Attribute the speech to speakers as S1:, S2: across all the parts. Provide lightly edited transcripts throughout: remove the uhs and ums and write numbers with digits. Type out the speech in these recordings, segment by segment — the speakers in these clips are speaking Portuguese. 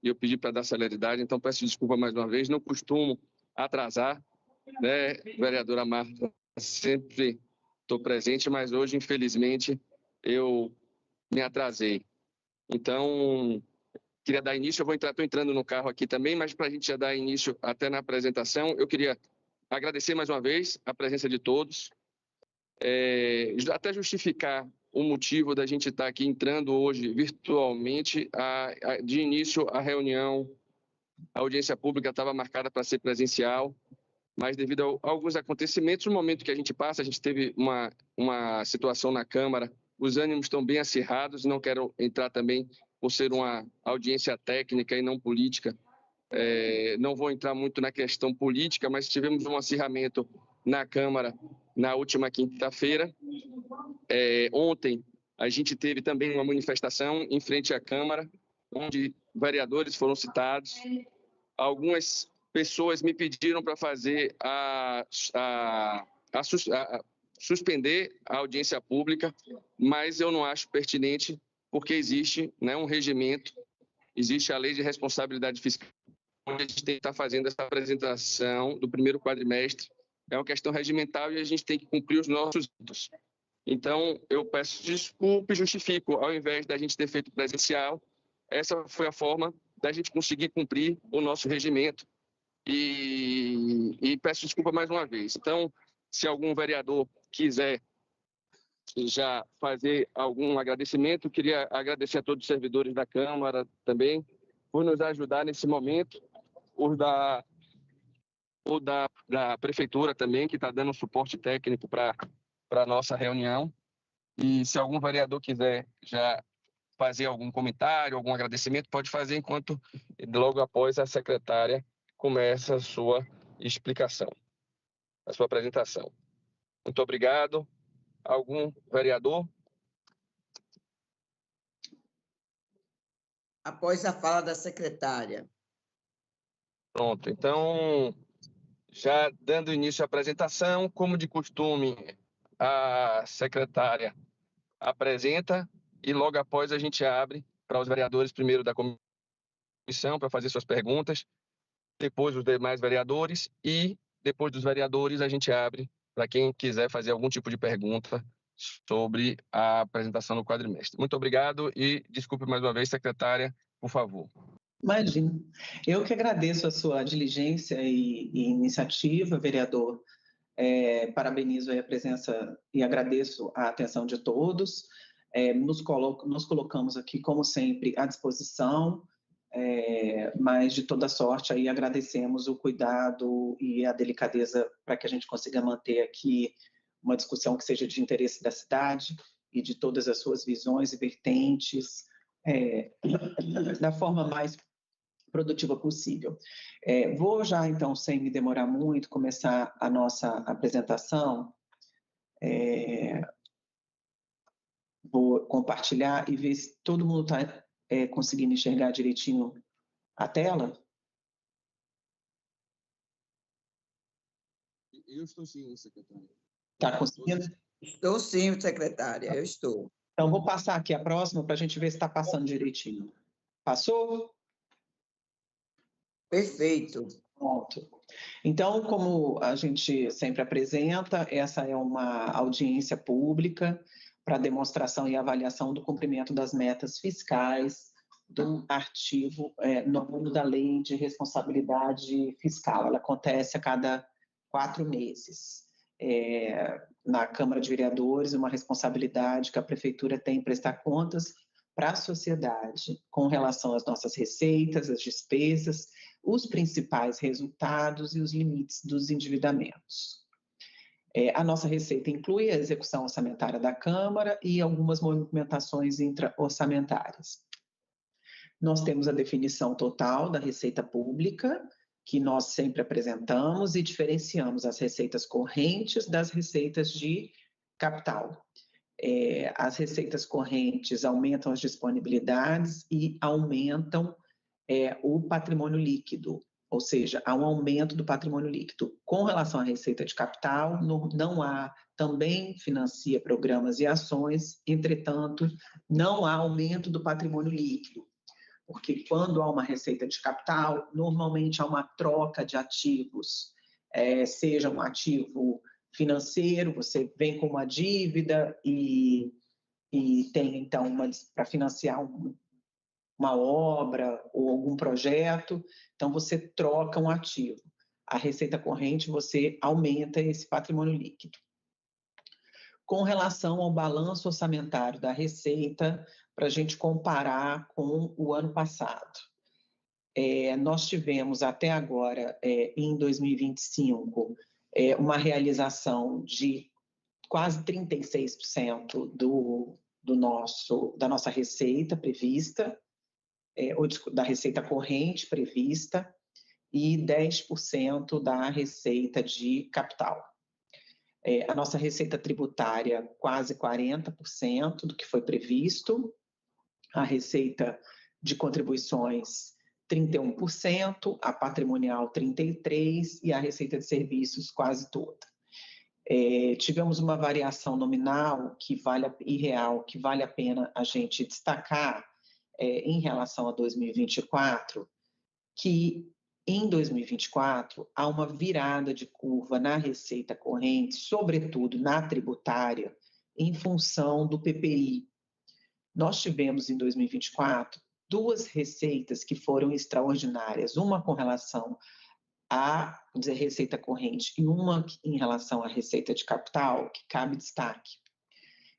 S1: e eu pedi para dar celeridade, então peço desculpa mais uma vez, não costumo atrasar, né, vereadora Marta, sempre estou presente, mas hoje, infelizmente, eu me atrasei. Então, queria dar início, estou entrando no carro aqui também, mas para a gente já dar início até na apresentação, eu queria agradecer mais uma vez a presença de todos, até justificar o motivo da gente estar aqui entrando hoje virtualmente. De início, a reunião, a audiência pública estava marcada para ser presencial, mas devido a alguns acontecimentos, no momento que a gente passa, a gente teve uma situação na Câmara, os ânimos estão bem acirrados, não quero entrar também por ser uma audiência técnica e não política, não vou entrar muito na questão política, mas tivemos um acirramento na Câmara na última quinta-feira. Ontem, a gente teve também uma manifestação em frente à Câmara, onde vereadores foram citados. Algumas pessoas me pediram para fazer suspender a audiência pública, mas eu não acho pertinente, porque existe, né, um regimento, existe a lei de responsabilidade fiscal, onde a gente tem que estar fazendo essa apresentação do primeiro quadrimestre. É uma questão regimental e a gente tem que cumprir os nossos ritos. Então, eu peço desculpa e justifico, ao invés da gente ter feito presencial, essa foi a forma da gente conseguir cumprir o nosso regimento. E peço desculpa mais uma vez. Então, se algum vereador quiser já fazer algum agradecimento, queria agradecer a todos os servidores da Câmara também por nos ajudar nesse momento, da Prefeitura também, que está dando suporte técnico para a nossa reunião. E se algum vereador quiser já fazer algum comentário, algum agradecimento, pode fazer enquanto, logo após, a secretária começa a sua explicação, a sua apresentação. Muito obrigado. Algum vereador?
S2: Após a fala da secretária.
S1: Pronto. Então, já dando início à apresentação, como de costume, a secretária apresenta e logo após a gente abre para os vereadores, primeiro da comissão, para fazer suas perguntas, depois os demais vereadores e depois dos vereadores a gente abre para quem quiser fazer algum tipo de pergunta sobre a apresentação do quadrimestre. Muito obrigado e desculpe mais uma vez, secretária, por favor.
S3: Imagina. Eu que agradeço a sua diligência e iniciativa, vereador. Parabenizo aí a presença e agradeço a atenção de todos. Nos colocamos aqui, como sempre, à disposição, mas de toda sorte aí agradecemos o cuidado e a delicadeza para que a gente consiga manter aqui uma discussão que seja de interesse da cidade e de todas as suas visões e vertentes, da forma mais produtiva possível. Vou já, então, sem me demorar muito, começar a nossa apresentação. Vou compartilhar e ver se todo mundo está conseguindo enxergar direitinho a tela.
S1: Eu estou sim, secretária.
S3: Está conseguindo?
S2: Estou sim, secretária, eu estou.
S3: Então, vou passar aqui a próxima para a gente ver se está passando direitinho. Passou?
S2: Perfeito.
S3: Pronto. Então, como a gente sempre apresenta, essa é uma audiência pública para demonstração e avaliação do cumprimento das metas fiscais do artigo 9 da Lei de Responsabilidade Fiscal. Ela acontece a cada 4 meses. Na Câmara de Vereadores, uma responsabilidade que a Prefeitura tem em prestar contas para a sociedade com relação às nossas receitas, às despesas, os principais resultados e os limites dos endividamentos. A nossa receita inclui a execução orçamentária da Câmara e algumas movimentações intra-orçamentárias. Nós temos a definição total da receita pública, que nós sempre apresentamos e diferenciamos as receitas correntes das receitas de capital. As receitas correntes aumentam as disponibilidades e aumentam o patrimônio líquido, ou seja, há um aumento do patrimônio líquido. Com relação à receita de capital, não há, também financia programas e ações, entretanto, não há aumento do patrimônio líquido. porque quando há uma receita de capital, normalmente há uma troca de ativos, seja um ativo financeiro, você vem com uma dívida e tem, então, para financiar uma obra ou algum projeto, então você troca um ativo. A receita corrente, você aumenta esse patrimônio líquido. Com relação ao balanço orçamentário da receita, para a gente comparar com o ano passado. Nós tivemos até agora, em 2025, uma realização de quase 36% da nossa receita prevista, ou da receita corrente prevista, e 10% da receita de capital. A nossa receita tributária, quase 40% do que foi previsto, a receita de contribuições, 31%, a patrimonial, 33%, e a receita de serviços, quase toda. Tivemos uma variação nominal e real que vale a pena a gente destacar em relação a 2024, que em 2024 há uma virada de curva na receita corrente, sobretudo na tributária, em função do PPI. Nós tivemos em 2024 duas receitas que foram extraordinárias, uma com relação à receita corrente e uma em relação à receita de capital, que cabe destaque.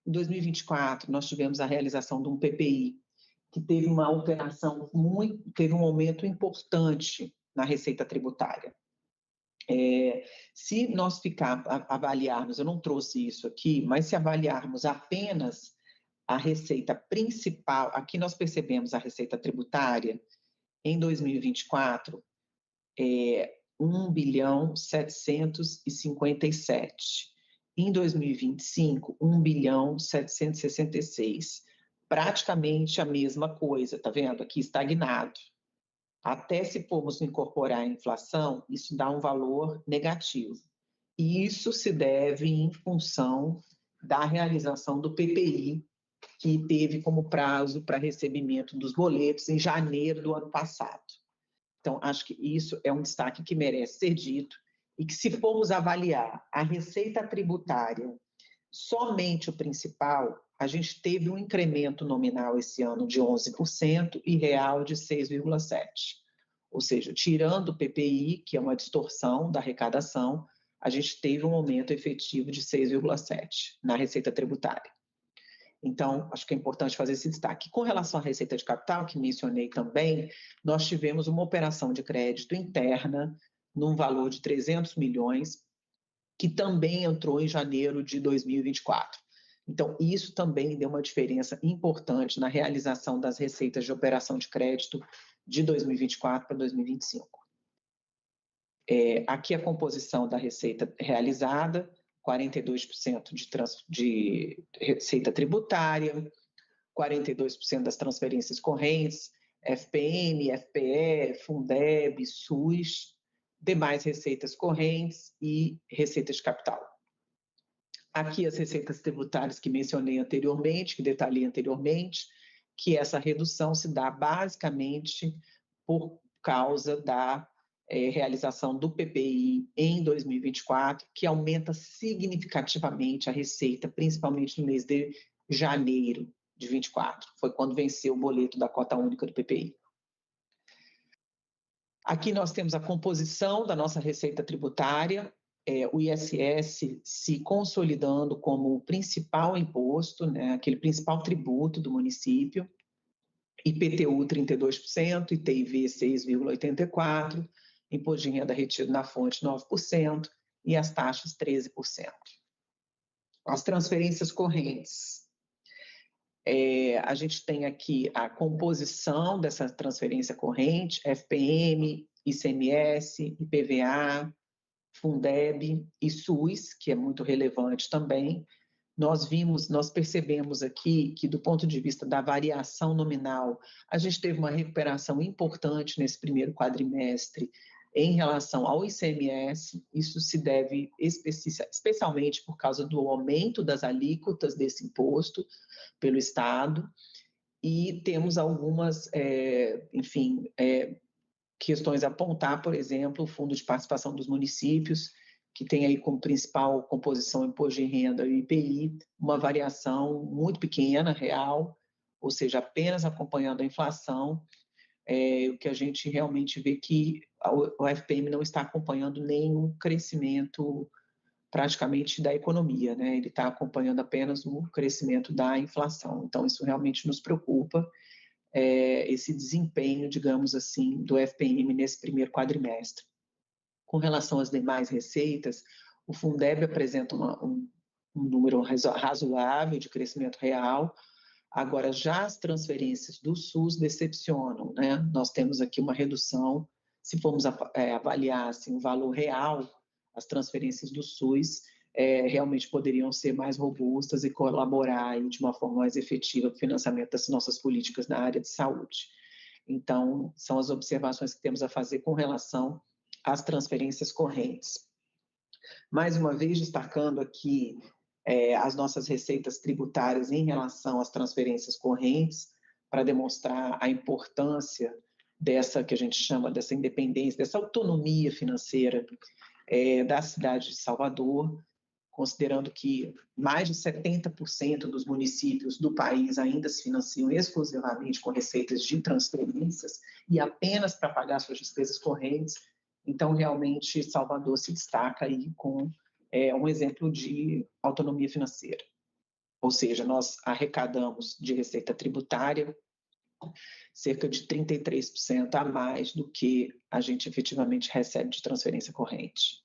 S3: Em 2024, nós tivemos a realização de um PPI, que teve uma operação teve um aumento importante na receita tributária. Se nós avaliarmos, eu não trouxe isso aqui, mas se avaliarmos apenas a receita principal, aqui nós percebemos a receita tributária, em 2024, 1.757 bilhão. Em 2025, 1.766 bilhão. Praticamente a mesma coisa, tá vendo? Aqui estagnado. Até se formos incorporar a inflação, isso dá um valor negativo. E isso se deve em função da realização do PPI, que teve como prazo para recebimento dos boletos em janeiro do ano passado. Então, acho que isso é um destaque que merece ser dito e que, se formos avaliar a receita tributária, somente o principal, a gente teve um incremento nominal esse ano de 11% e real de 6,7%. Ou seja, tirando o PPI, que é uma distorção da arrecadação, a gente teve um aumento efetivo de 6,7% na receita tributária. Então, acho que é importante fazer esse destaque. Com relação à receita de capital, que mencionei também, nós tivemos uma operação de crédito interna num valor de 300 milhões, que também entrou em janeiro de 2024. Então, isso também deu uma diferença importante na realização das receitas de operação de crédito de 2024 para 2025. Aqui a composição da receita realizada, 42% de receita tributária, 42% das transferências correntes, FPM, FPE, Fundeb, SUS, demais receitas correntes e receita de capital. Aqui as receitas tributárias que mencionei anteriormente, que detalhei anteriormente, que essa redução se dá basicamente por causa da realização do PPI em 2024, que aumenta significativamente a receita, principalmente no mês de janeiro de 24. Foi quando venceu o boleto da cota única do PPI. Aqui nós temos a composição da nossa receita tributária, o ISS se consolidando como o principal imposto, né, aquele principal tributo do município, IPTU 32%, ITIV 6,84%, imposto de renda retido na fonte 9% e as taxas 13%. As transferências correntes. A gente tem aqui a composição dessa transferênça corrente, FPM, ICMS, IPVA, Fundeb e SUS, que é muito relevante também. Nós percebemos aqui que, do ponto de vista da variação nominal, a gente teve uma recuperação importante nesse primeiro quadrimestre em relação ao ICMS. Isso se deve especialmente por causa do aumento das alíquotas desse imposto pelo Estado. e temos algumas, questões a apontar, por exemplo, o Fundo de Participação dos Municípios, que tem aí como principal composição imposto de renda e IPI, uma variação muito pequena, real, ou seja, apenas acompanhando a inflação, o que a gente realmente vê que o FPM não está acompanhando nenhum crescimento praticamente da economia, né? Ele está acompanhando apenas o crescimento da inflação. Então, isso realmente nos preocupa, esse desempenho, digamos assim, do FPM nesse primeiro quadrimestre. Com relação às demais receitas, o Fundeb apresenta um número razoável de crescimento real. Agora, já as transferências do SUS decepcionam, né? Nós temos aqui uma redução, se formos avaliar assim, o valor real, as transferências do SUS realmente poderiam ser mais robustas e colaborar aí, de uma forma mais efetiva para o financiamento das nossas políticas na área de saúde. Então, são as observações que temos a fazer com relação às transferências correntes. Mais uma vez, destacando aqui as nossas receitas tributárias em relação às transferências correntes, para demonstrar a importância dessa, que a gente chama, dessa independência, dessa autonomia financeira da cidade de Salvador, considerando que mais de 70% dos municípios do país ainda se financiam exclusivamente com receitas de transferências e apenas para pagar suas despesas correntes. Então, realmente, Salvador se destaca aí com um exemplo de autonomia financeira. Ou seja, nós arrecadamos de receita tributária cerca de 33% a mais do que a gente efetivamente recebe de transferência corrente.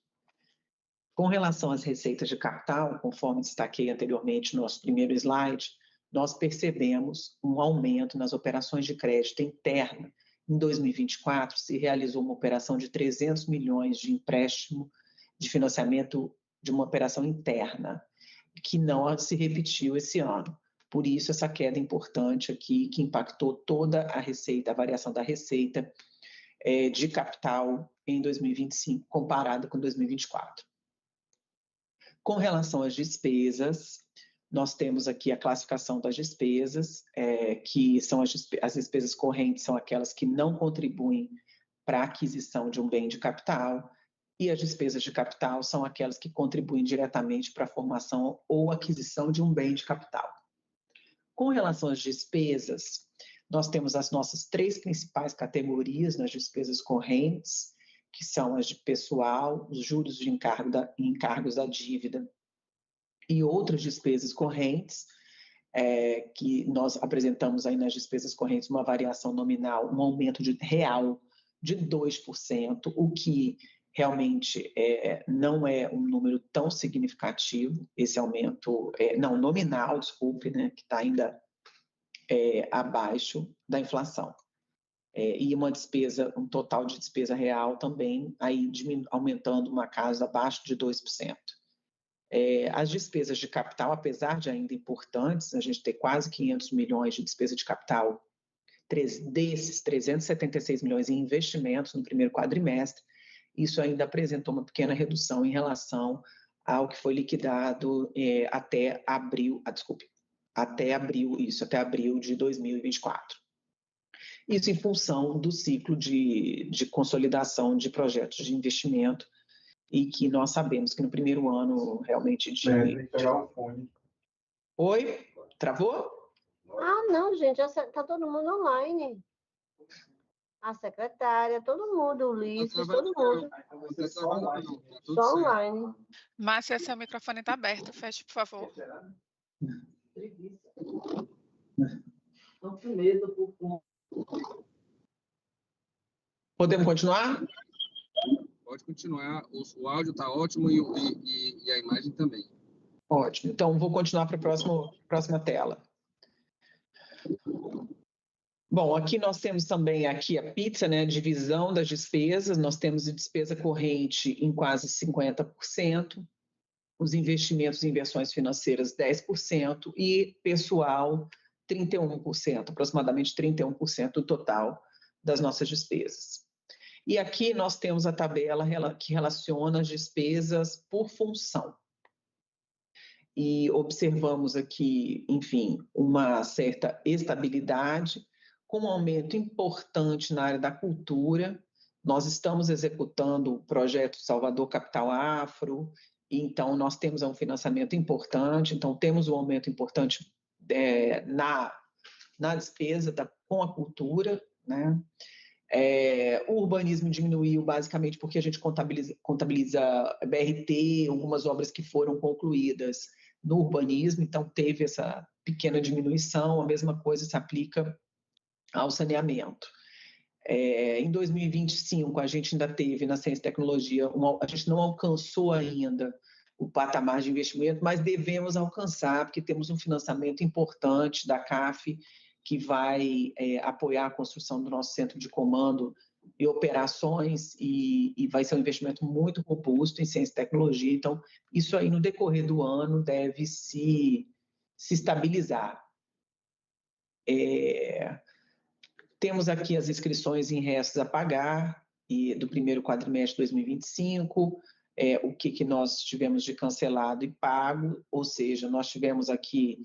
S3: Com relação às receitas de capital, conforme destaquei anteriormente no nosso primeiro slide, nós percebemos um aumento nas operações de crédito interna. Em 2024, se realizou uma operação de 300 milhões de empréstimo de financiamento de uma operação interna, que não se repetiu esse ano. Por isso, essa queda importante aqui, que impactou toda a receita, a variação da receita de capital em 2025, comparada com 2024. Com relação às despesas, nós temos aqui a classificação das despesas, que são as despesas correntes, são aquelas que não contribuem para a aquisição de um bem de capital, e as despesas de capital são aquelas que contribuem diretamente para a formação ou aquisição de um bem de capital. Com relação às despesas, nós temos as nossas 3 principais categorias nas despesas correntes, que são as de pessoal, os juros de encargos da dívida e outras despesas correntes, que nós apresentamos aí nas despesas correntes uma variação nominal, um aumento real de 2%, o que realmente não é um número tão significativo, esse aumento, nominal, desculpe, né, que está ainda abaixo da inflação. E um total de despesa real também aí aumentando uma casa abaixo de 2%. As despesas de capital, apesar de ainda importantes, a gente ter quase 500 milhões de despesa de capital, desses 376 milhões em investimentos no primeiro quadrimestre, isso ainda apresentou uma pequena redução em relação ao que foi liquidado até abril de 2024. Isso em função do ciclo de consolidação de projetos de investimento e que nós sabemos que no primeiro ano realmente
S4: Tem que pegar o fone.
S3: Oi? Travou?
S5: Não, gente, está todo mundo online. A secretária, todo mundo, o Ulisses, todo mundo. Só online.
S6: Márcia, seu microfone está aberto. Feche, por favor.
S2: Estou com medo.
S3: Podemos continuar?
S1: Pode continuar. O áudio está ótimo e a imagem também.
S3: Ótimo. Então, vou continuar para a próxima tela. Bom, aqui nós temos também aqui a pizza, né, a divisão das despesas. Nós temos a despesa corrente em quase 50%, os investimentos e inversões financeiras 10% e pessoal 31%, aproximadamente 31% do total das nossas despesas. E aqui nós temos a tabela que relaciona as despesas por função. e observamos aqui, enfim, uma certa estabilidade, com um aumento importante na área da cultura. Nós estamos executando o projeto Salvador Capital Afro, então nós temos um financiamento importante, então temos um aumento importante na despesa com a cultura, né? O urbanismo diminuiu basicamente porque a gente contabiliza BRT, algumas obras que foram concluídas no urbanismo, então teve essa pequena diminuição. A mesma coisa se aplica ao saneamento. Em 2025, a gente ainda teve na ciência e tecnologia, a gente não alcançou ainda o patamar de investimento, mas devemos alcançar, porque temos um financiamento importante da CAF, que vai apoiar a construção do nosso centro de comando e operações, e vai ser um investimento muito robusto em ciência e tecnologia. Então, isso aí, no decorrer do ano, deve se estabilizar. Temos aqui as inscrições em restos a pagar do primeiro quadrimestre de 2025, o que nós tivemos de cancelado e pago, ou seja, nós tivemos aqui,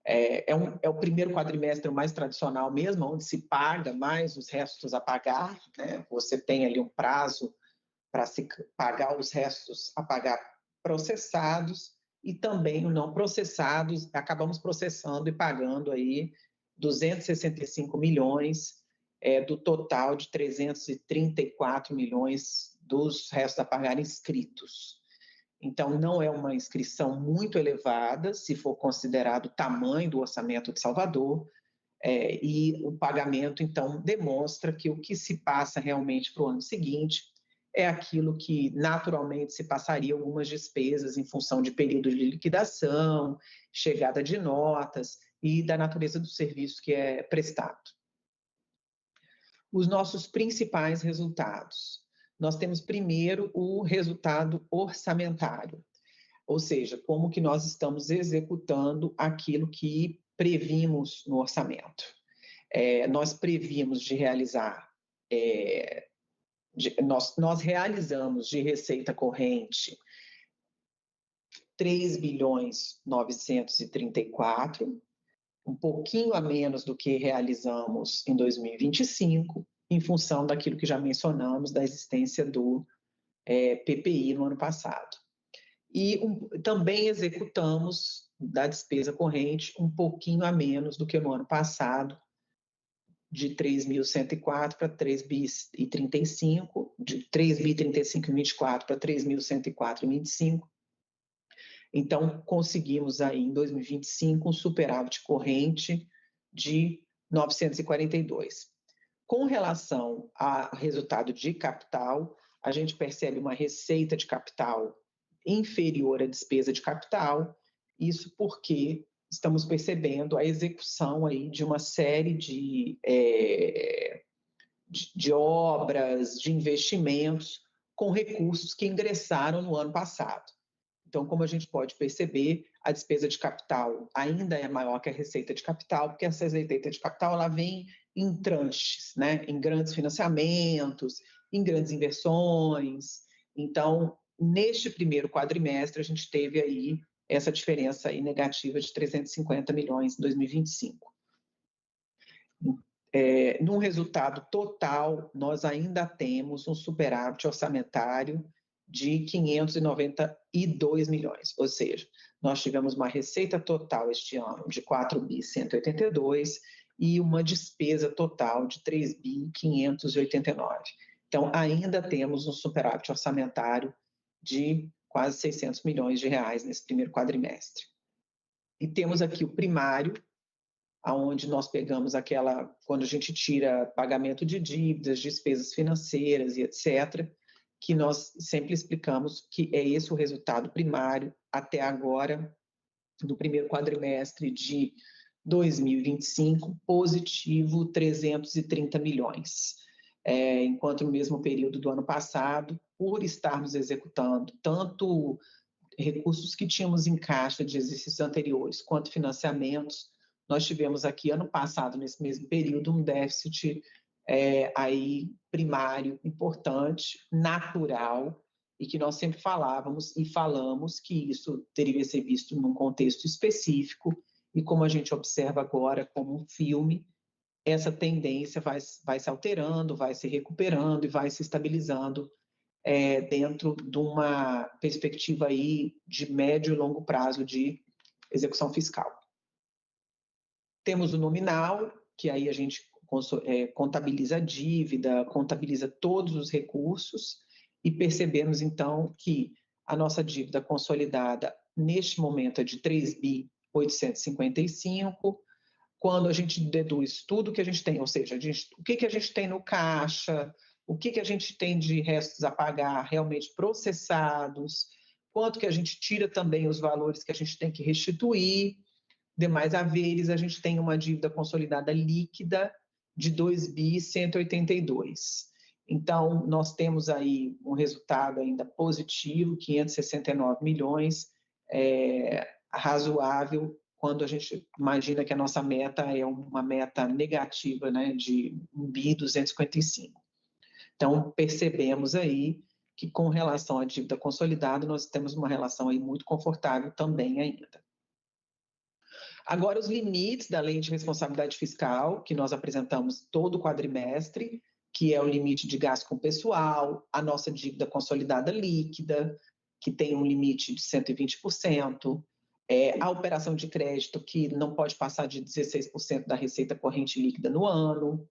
S3: é o primeiro quadrimestre mais tradicional mesmo, onde se paga mais os restos a pagar, né? Você tem ali um prazo para se pagar os restos a pagar processados, e também os não processados, acabamos processando e pagando aí 265 milhões do total de 334 milhões dos restos a pagar inscritos. Então, não é uma inscrição muito elevada, se for considerado o tamanho do orçamento de Salvador, e o pagamento, então, demonstra que o que se passa realmente para o ano seguinte é aquilo que naturalmente se passaria algumas despesas em função de período de liquidação, chegada de notas e da natureza do serviço que é prestado. Os nossos principais resultados. Nós temos primeiro o resultado orçamentário, ou seja, como que nós estamos executando aquilo que previmos no orçamento. Nós prevíamos de realizar, nós realizamos de receita corrente 3.934, um pouquinho a menos do que realizamos em 2025, em função daquilo que já mencionamos, da existência do PPI no ano passado. E também executamos da despesa corrente um pouquinho a menos do que no ano passado, de 3.104 para 3.035, de 3.035 em 24 para 3.104 em 25. Então, conseguimos aí em 2025 um superávit corrente de 942. Com relação ao resultado de capital, a gente percebe uma receita de capital inferior à despesa de capital, isso porque estamos percebendo a execução aí de uma série de obras, de investimentos com recursos que ingressaram no ano passado. Então, como a gente pode perceber, a despesa de capital ainda é maior que a receita de capital, porque essa receita de capital ela vem em tranches, né? Em grandes financiamentos, em grandes inversões. Então, neste primeiro quadrimestre, a gente teve aí essa diferença aí negativa de 350 milhões em 2025. Num resultado total, nós ainda temos um superávit orçamentário de 592 milhões, ou seja, nós tivemos uma receita total este ano de 4.182 e uma despesa total de 3.589. Então, ainda temos um superávit orçamentário de quase 600 milhões de reais nesse primeiro quadrimestre. E temos aqui o primário, aonde nós pegamos quando a gente tira pagamento de dívidas, despesas financeiras e etc., que nós sempre explicamos que é esse o resultado primário até agora, no primeiro quadrimestre de 2025, positivo 330 milhões. Enquanto no mesmo período do ano passado, por estarmos executando tanto recursos que tínhamos em caixa de exercícios anteriores, quanto financiamentos, nós tivemos aqui, ano passado, nesse mesmo período, um déficit aí primário importante, natural, e que nós sempre falávamos e falamos que isso deveria ser visto num contexto específico, e como a gente observa agora como um filme, essa tendência vai se alterando, vai se recuperando e vai se estabilizando dentro de uma perspectiva aí de médio e longo prazo de execução fiscal. Temos o nominal, que aí a gente contabiliza a dívida, contabiliza todos os recursos, e percebemos, então, que a nossa dívida consolidada, neste momento, é de 3.855. Quando a gente deduz tudo que a gente tem, ou seja, o que a gente tem no caixa, o que a gente tem de restos a pagar realmente processados, quanto que a gente tira também os valores que a gente tem que restituir, demais haveres, a gente tem uma dívida consolidada líquida de 2.182. Então, nós temos aí um resultado ainda positivo, 569 milhões, razoável, quando a gente imagina que a nossa meta é uma meta negativa, né, de 1.255. Então, percebemos aí que, com relação à dívida consolidada, nós temos uma relação aí muito confortável também ainda. Agora, os limites da Lei de Responsabilidade Fiscal, que nós apresentamos todo quadrimestre, que é o limite de gasto com pessoal, a nossa dívida consolidada líquida, que tem um limite de 120%, a operação de crédito, que não pode passar de 16% da receita corrente líquida no ano,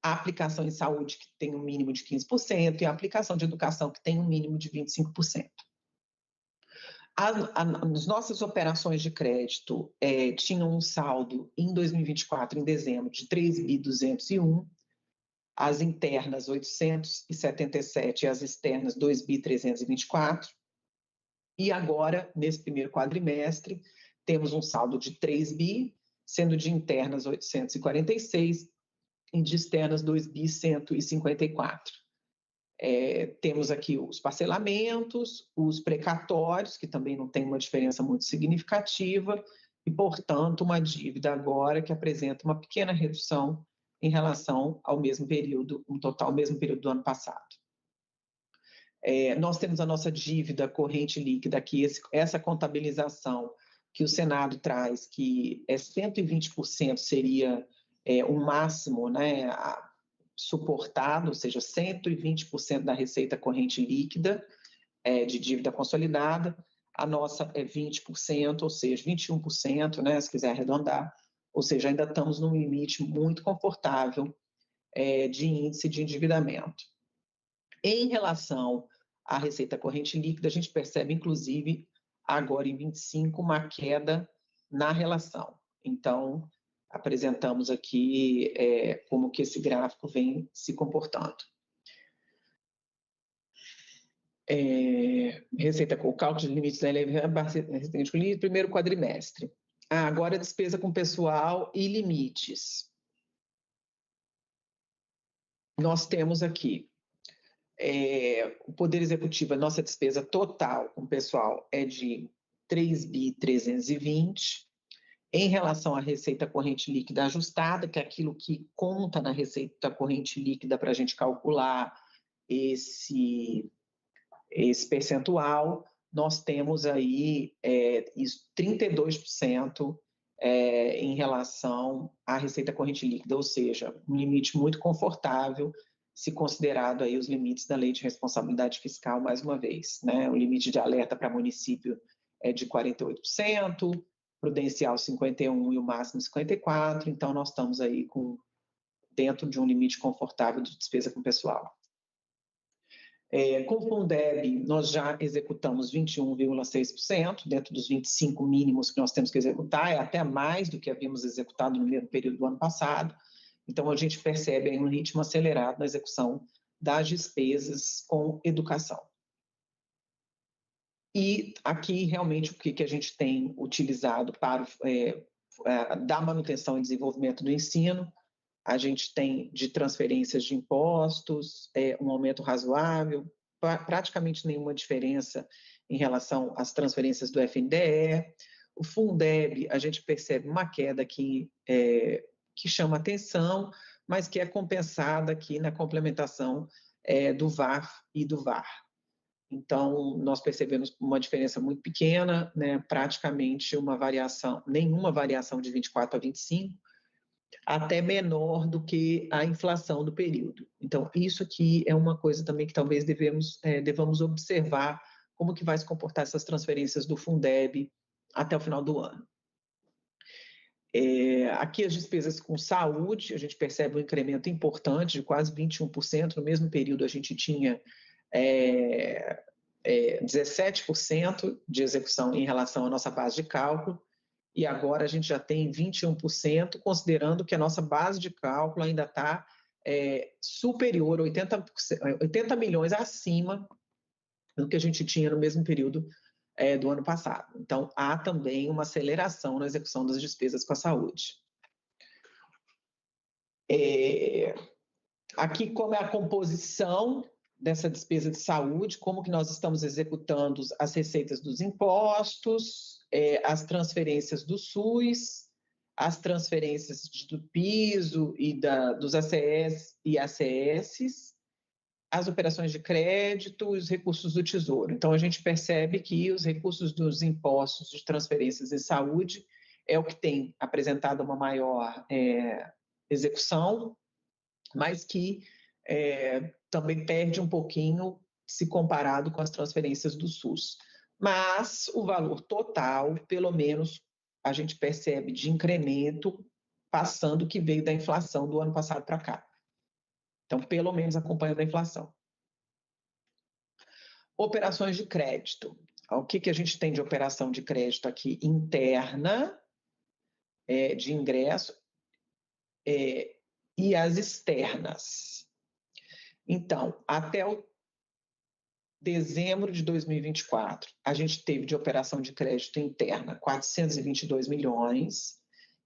S3: a aplicação em saúde, que tem um mínimo de 15%, e a aplicação de educação, que tem um mínimo de 25%. As nossas operações de crédito tinham um saldo em 2024, em dezembro, de 3.201, as internas 877 e as externas 2.324. E agora, nesse primeiro quadrimestre, temos um saldo de 3 bi, sendo de internas 846 e de externas 2.154. Temos aqui os parcelamentos, os precatórios, que também não tem uma diferença muito significativa, e, portanto, uma dívida agora que apresenta uma pequena redução em relação ao mesmo período, no total, mesmo período do ano passado. Nós temos a nossa dívida corrente líquida, que essa contabilização que o Senado traz, que 120% seria o máximo, né, suportado, ou seja, 120% da receita corrente líquida de dívida consolidada. A nossa é 20%, ou seja, 21%, né, se quiser arredondar, ou seja, ainda estamos num limite muito confortável de índice de endividamento. Em relação à receita corrente líquida, a gente percebe, inclusive, agora em 25, uma queda na relação. Então, apresentamos aqui como que esse gráfico vem se comportando. Receita com cálculo de limites da receita líquida, primeiro quadrimestre. Agora despesa com pessoal e limites. Nós temos aqui o Poder Executivo, a nossa despesa total com pessoal é de 3.320. Em relação à receita corrente líquida ajustada, que é aquilo que conta na receita corrente líquida para a gente calcular esse percentual, nós temos aí 32% em relação à receita corrente líquida, ou seja, um limite muito confortável, se considerado aí os limites da Lei de Responsabilidade Fiscal, mais uma vez, né? O limite de alerta para município é de 48%, prudencial 51% e o máximo 54%, então nós estamos aí dentro de um limite confortável de despesa com pessoal. Com o Fundeb, nós já executamos 21,6%, dentro dos 25 mínimos que nós temos que executar, é até mais do que havíamos executado no mesmo período do ano passado. Então, a gente percebe aí um ritmo acelerado na execução das despesas com educação. E aqui, realmente, o que a gente tem utilizado para dar manutenção e desenvolvimento do ensino, a gente tem de transferências de impostos, um aumento razoável, praticamente nenhuma diferença em relação às transferências do FNDE. O Fundeb, a gente percebe uma queda aqui que chama atenção, mas que é compensada aqui na complementação do VAF e do VAR. Então, nós percebemos uma diferença muito pequena, né, praticamente nenhuma variação de 24 a 25, até menor do que a inflação do período. Então, isso aqui é uma coisa também que talvez devamos observar como que vai se comportar essas transferências do Fundeb até o final do ano. Aqui as despesas com saúde, a gente percebe um incremento importante de quase 21%, no mesmo período a gente tinha 17% de execução em relação à nossa base de cálculo, e agora a gente já tem 21%, considerando que a nossa base de cálculo ainda está superior, 80 milhões acima do que a gente tinha no mesmo período do ano passado. Então, há também uma aceleração na execução das despesas com a saúde. Aqui, como é a composição dessa despesa de saúde, como que nós estamos executando as receitas dos impostos, as transferências do SUS, as transferências do piso e dos ACS e ACS, as operações de crédito e os recursos do Tesouro. Então, a gente percebe que os recursos dos impostos de transferências em saúde é o que tem apresentado uma maior execução, mas que também perde um pouquinho se comparado com as transferências do SUS. Mas o valor total, pelo menos, a gente percebe de incremento passando o que veio da inflação do ano passado para cá. Então, pelo menos acompanhando a inflação. Operações de crédito. O que a gente tem de operação de crédito aqui? Interna, de ingresso, e as externas. Então, até o dezembro de 2024, a gente teve de operação de crédito interna 422 milhões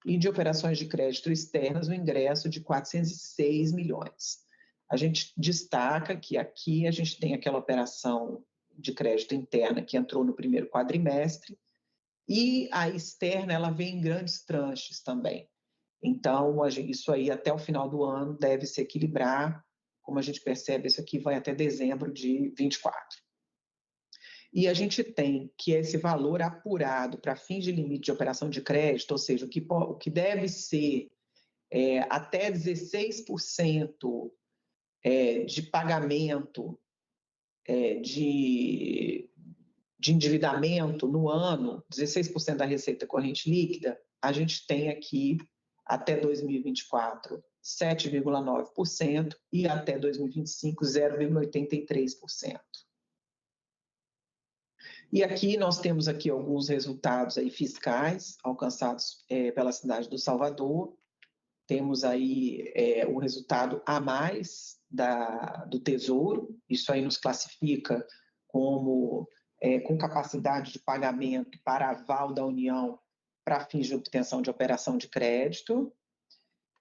S3: e de operações de crédito externas o ingresso de 406 milhões. A gente destaca que aqui a gente tem aquela operação de crédito interna que entrou no primeiro quadrimestre e a externa ela vem em grandes tranches também. Então, isso aí até o final do ano deve se equilibrar. Como a gente percebe, isso aqui vai até dezembro de 24. E a gente tem que esse valor apurado para fins de limite de operação de crédito, ou seja, o que deve ser até 16% de pagamento de endividamento no ano, 16% da receita corrente líquida, a gente tem aqui até 2024 7,9% e até 2025 0,83%. E aqui nós temos aqui alguns resultados aí fiscais alcançados pela cidade do Salvador. Temos aí o resultado a mais do Tesouro, isso aí nos classifica como com capacidade de pagamento para aval da União para fins de obtenção de operação de crédito.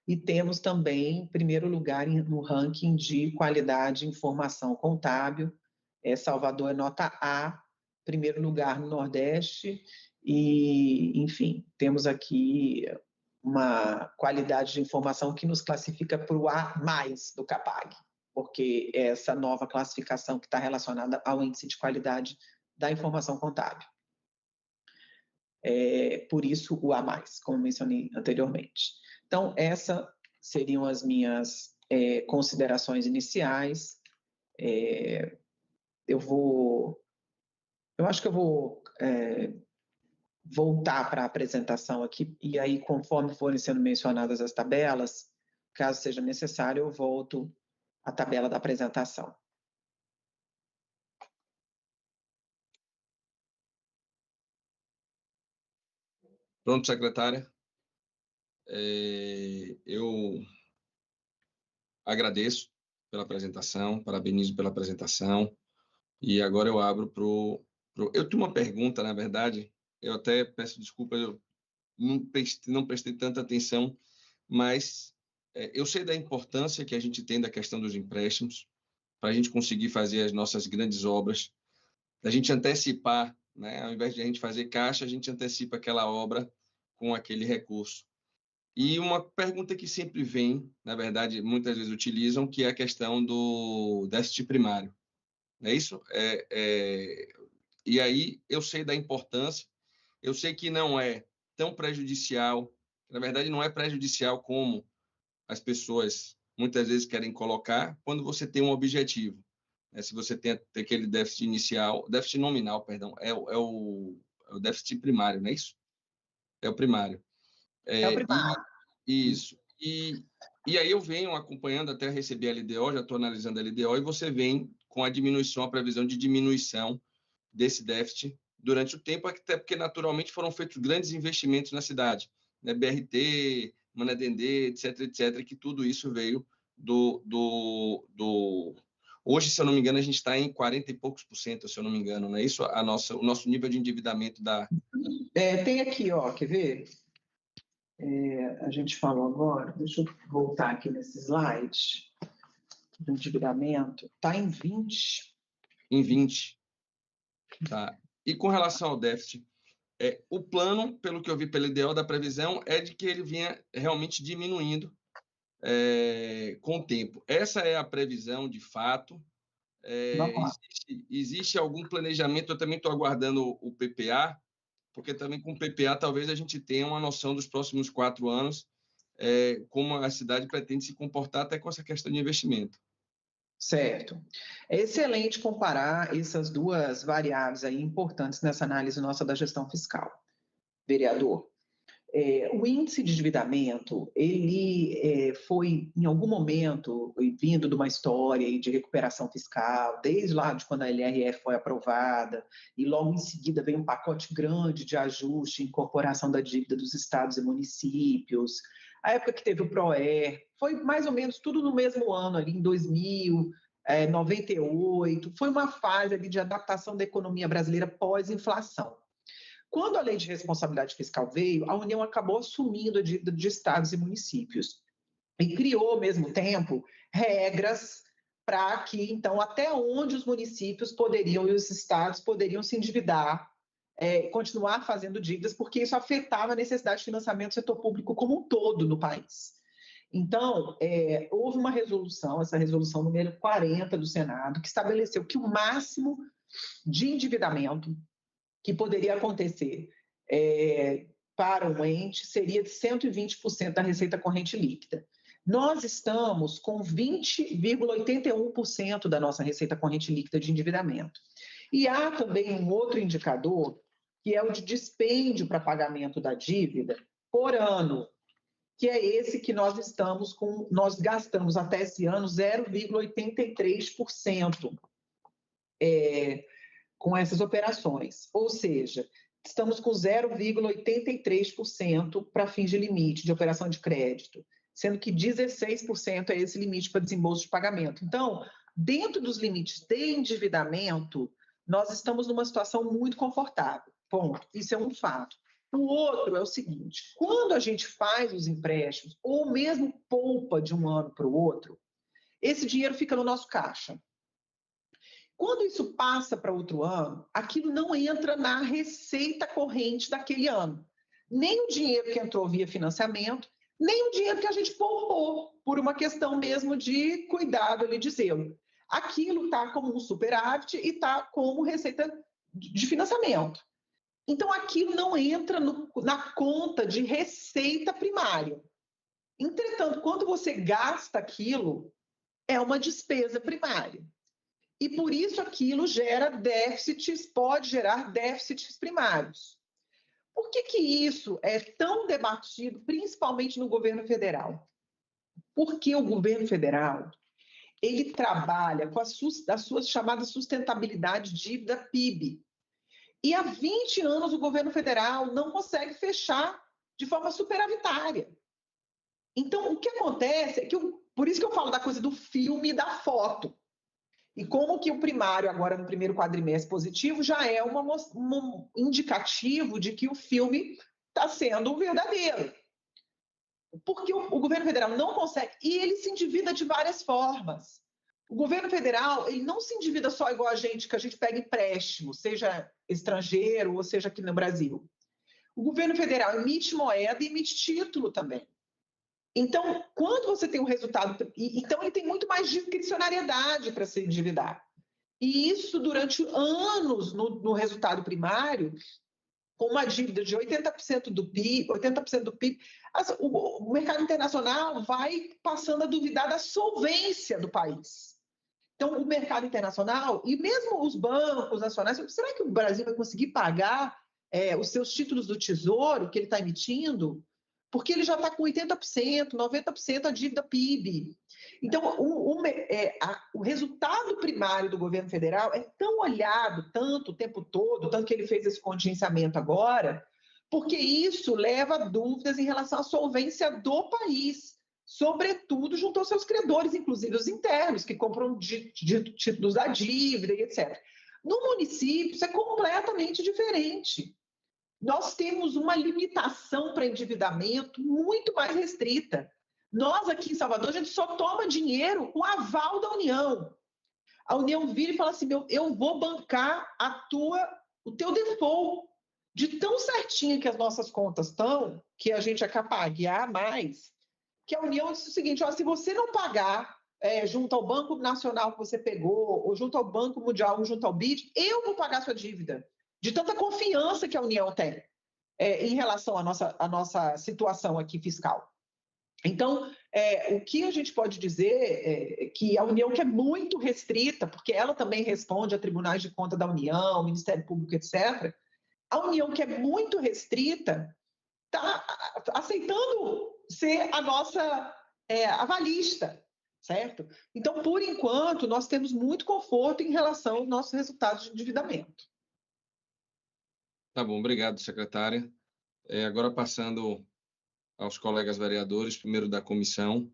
S3: E temos também, em primeiro lugar, no ranking de qualidade de informação contábil, Salvador é nota A, primeiro lugar no Nordeste, e, enfim, temos aqui uma qualidade de informação que nos classifica para o A+ do CAPAG, porque é essa nova classificação que está relacionada ao índice de qualidade da informação contábil. Por isso, o A+, como mencionei anteriormente. Então, essas seriam as minhas considerações iniciais. Eu acho que eu vou voltar para a apresentação aqui, e aí, conforme forem sendo mencionadas as tabelas, caso seja necessário, eu volto à tabela da apresentação.
S1: Pronto, secretária. Eu agradeço pela apresentação, parabenizo pela apresentação, e agora eu abro para o... Eu tenho uma pergunta, na verdade, eu até peço desculpa, eu não prestei tanta atenção, mas eu sei da importância que a gente tem da questão dos empréstimos, para a gente conseguir fazer as nossas grandes obras, da gente antecipar, né? Ao invés de a gente fazer caixa, a gente antecipa aquela obra com aquele recurso. E uma pergunta que sempre vem, na verdade, muitas vezes utilizam, que é a questão do déficit primário, não é isso? E aí eu sei da importância, eu sei que não é tão prejudicial, na verdade não é prejudicial como as pessoas muitas vezes querem colocar quando você tem um objetivo. Se você tem aquele déficit inicial, déficit nominal, perdão, é o déficit primário, não é isso? É o primário.
S3: É o primário.
S1: Isso. E aí eu venho acompanhando, até receber a LDO, já estou analisando a LDO, e você vem com a diminuição, a previsão de diminuição desse déficit durante o tempo, até porque naturalmente foram feitos grandes investimentos na cidade, né? BRT, Manadendê, etc., que tudo isso veio do... Hoje, se eu não me engano, a gente está em 40 e poucos %, se eu não me engano, não é isso? O nosso nível de endividamento da...
S3: Tem aqui, ó, quer ver? A gente falou agora, deixa eu voltar aqui nesse slide do endividamento, está em 20.
S1: Em 20. Tá. E com relação ao déficit, o plano, pelo que eu vi pela LDO da previsão, é de que ele vinha realmente diminuindo com o tempo. Essa é a previsão de fato. Existe algum planejamento? Eu também estou aguardando o PPA, porque também com o PPA talvez a gente tenha uma noção dos próximos 4 anos, como a cidade pretende se comportar até com essa questão de investimento.
S3: Certo. É excelente comparar essas duas variáveis aí importantes nessa análise nossa da gestão fiscal. Vereador, o índice de endividamento, ele foi, em algum momento, vindo de uma história de recuperação fiscal, desde lá de quando a LRF foi aprovada, e logo em seguida veio um pacote grande de ajuste, incorporação da dívida dos estados e municípios, a época que teve o PROER, foi mais ou menos tudo no mesmo ano, ali em 2000, 98, foi uma fase ali de adaptação da economia brasileira pós-inflação. Quando a Lei de Responsabilidade Fiscal veio, a União acabou assumindo a dívida de estados e municípios e criou, ao mesmo tempo, regras para que, então, até onde os municípios poderiam e os estados poderiam se endividar, continuar fazendo dívidas, porque isso afetava a necessidade de financiamento do setor público como um todo no país. Então, houve uma resolução, essa resolução número 40 do Senado, que estabeleceu que o máximo de endividamento que poderia acontecer para um ente seria de 120% da receita corrente líquida. Nós estamos com 20,81% da nossa receita corrente líquida de endividamento. E há também um outro indicador, que é o de dispêndio para pagamento da dívida por ano, que é esse que nós gastamos até esse ano 0,83%. Com essas operações, ou seja, estamos com 0,83% para fins de limite de operação de crédito, sendo que 16% é esse limite para desembolso de pagamento. Então, dentro dos limites de endividamento, nós estamos numa situação muito confortável. Ponto. Isso é um fato. O outro é o seguinte, quando a gente faz os empréstimos, ou mesmo poupa de um ano para o outro, esse dinheiro fica no nosso caixa. Quando isso passa para outro ano, aquilo não entra na receita corrente daquele ano. Nem o dinheiro que entrou via financiamento, nem o dinheiro que a gente poupou, por uma questão mesmo de cuidado ali de zelo. Aquilo está como um superávit e está como receita de financiamento. Então, aquilo não entra na conta de receita primária. Entretanto, quando você gasta aquilo, é uma despesa primária. E por isso aquilo gera déficits, pode gerar déficits primários. Por que isso é tão debatido, principalmente no governo federal? Porque o governo federal, ele trabalha com a sua chamada sustentabilidade dívida PIB. E há 20 anos o governo federal não consegue fechar de forma superavitária. Então, o que acontece é que, por isso que eu falo da coisa do filme e da foto. E como que o primário, agora no primeiro quadrimestre positivo, já é um indicativo de que o filme está sendo verdadeiro. Porque o governo federal não consegue, e ele se endivida de várias formas. O governo federal, ele não se endivida só igual a gente, que a gente pega empréstimo, seja estrangeiro ou seja aqui no Brasil. O governo federal emite moeda e emite título também. Então, quando você tem um resultado... Então, ele tem muito mais discricionariedade para se endividar. E isso durante anos no resultado primário, com uma dívida de 80% do PIB, o mercado internacional vai passando a duvidar da solvência do país. Então, o mercado internacional, e mesmo os bancos nacionais, será que o Brasil vai conseguir pagar os seus títulos do Tesouro que ele está emitindo? Porque ele já está com 80%, 90% a dívida PIB. Então, o resultado primário do governo federal é tão olhado, tanto o tempo todo, tanto que ele fez esse contingenciamento agora, porque isso leva a dúvidas em relação à solvência do país, sobretudo junto aos seus credores, inclusive os internos, que compram títulos da dívida e etc. No município, isso é completamente diferente. Nós temos uma limitação para endividamento muito mais restrita. Nós, aqui em Salvador, a gente só toma dinheiro com aval da União. A União vira e fala assim, eu vou bancar o teu default. De tão certinho que as nossas contas estão, que a gente é capaz de pagar mais, que a União diz o seguinte, se você não pagar junto ao Banco Nacional que você pegou, ou junto ao Banco Mundial, ou junto ao BID, eu vou pagar a sua dívida. De tanta confiança que a União tem em relação à nossa situação aqui fiscal. Então, o que a gente pode dizer é que a União, que é muito restrita, porque ela também responde a tribunais de conta da União, Ministério Público, etc., a União, que é muito restrita, está aceitando ser a nossa avalista, certo? Então, por enquanto, nós temos muito conforto em relação aos nossos resultados de endividamento.
S1: Tá bom, obrigado, secretária. Agora passando aos colegas vereadores, primeiro da comissão.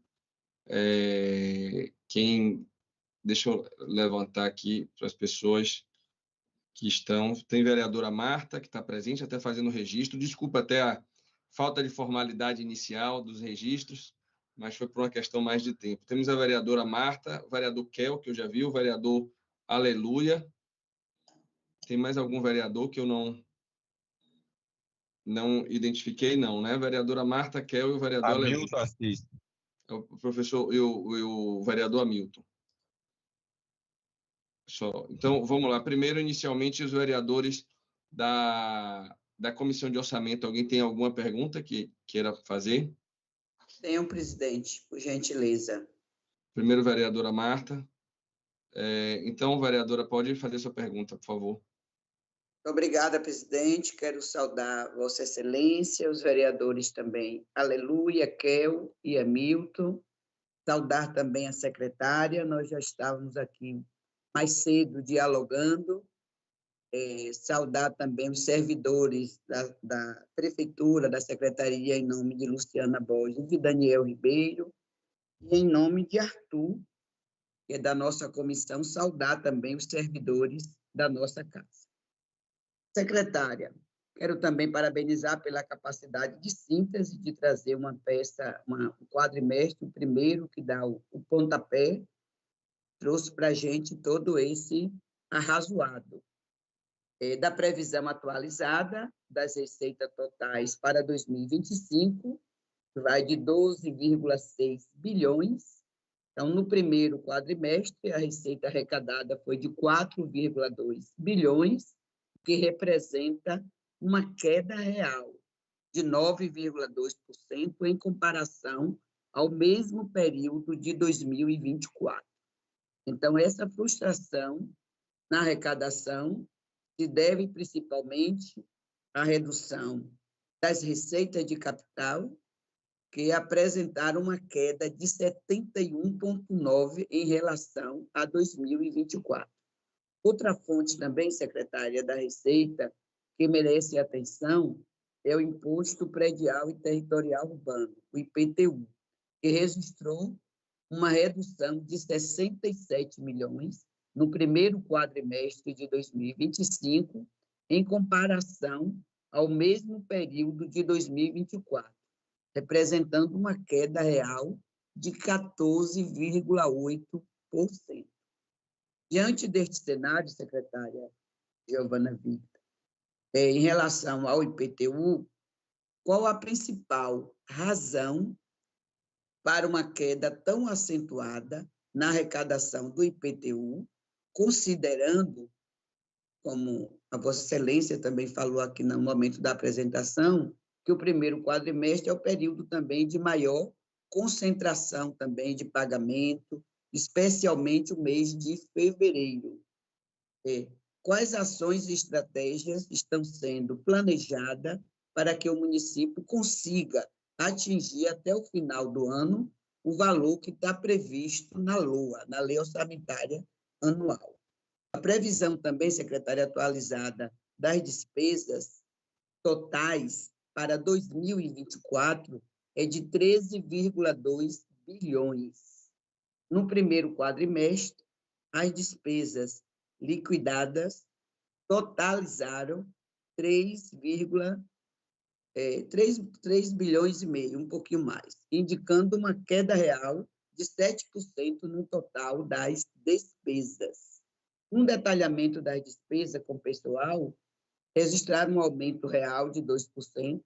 S1: Deixa eu levantar aqui para as pessoas que estão. Tem a vereadora Marta, que está presente, até fazendo o registro. Desculpa até a falta de formalidade inicial dos registros, mas foi por uma questão mais de tempo. Temos a vereadora Marta, o vereador Kel, que eu já vi, o vereador Aleluia. Tem mais algum vereador que eu não identifiquei, não, né? A vereadora Marta, Kel e o vereador
S4: Hamilton Assis.
S1: O professor e o vereador Hamilton. Então, vamos lá. Primeiro, inicialmente, os vereadores da Comissão de Orçamento. Alguém tem alguma pergunta que queira fazer?
S2: Tenho, presidente, por gentileza.
S1: Primeiro, vereadora Marta. Então, vereadora, pode fazer sua pergunta, por favor.
S2: Obrigada, presidente. Quero saudar Vossa Excelência, os vereadores também, Aleluia, Kel e Hamilton. Saudar também a secretária. Nós já estávamos aqui mais cedo dialogando. Saudar também os servidores da Prefeitura, da Secretaria, em nome de Luciana Borges e Daniel Ribeiro, e em nome de Arthur, que é da nossa comissão, saudar também os servidores da nossa casa. Secretária, quero também parabenizar pela capacidade de síntese de trazer uma peça, um quadrimestre, o primeiro que dá o pontapé, trouxe para a gente todo esse arrazoado. Da previsão atualizada das receitas totais para 2025, vai de 12,6 bilhões. Então, no primeiro quadrimestre, a receita arrecadada foi de 4,2 bilhões, que representa uma queda real de 9,2% em comparação ao mesmo período de 2024. Então, essa frustração na arrecadação se deve principalmente à redução das receitas de capital, que apresentaram uma queda de 71,9% em relação a 2024. Outra fonte também, secretária, da Receita, que merece atenção, é o Imposto Predial e Territorial Urbano, o IPTU, que registrou uma redução de 67 milhões no primeiro quadrimestre de 2025, em comparação ao mesmo período de 2024, representando uma queda real de 14,8%. Diante deste cenário, secretária Giovana Victor, em relação ao IPTU, qual a principal razão para uma queda tão acentuada na arrecadação do IPTU, considerando, como a Vossa Excelência também falou aqui no momento da apresentação, que o primeiro quadrimestre é o período também de maior concentração também de pagamento, especialmente o mês de fevereiro. Quais ações e estratégias estão sendo planejadas para que o município consiga atingir até o final do ano o valor que está previsto na LOA, na Lei Orçamentária Anual? A previsão também, secretária, atualizada das despesas totais para 2024 é de 13,2 bilhões. No primeiro quadrimestre, as despesas liquidadas totalizaram 3 bilhões e meio, um pouquinho mais, indicando uma queda real de 7% no total das despesas. Um detalhamento das despesas com pessoal registraram um aumento real de 2%,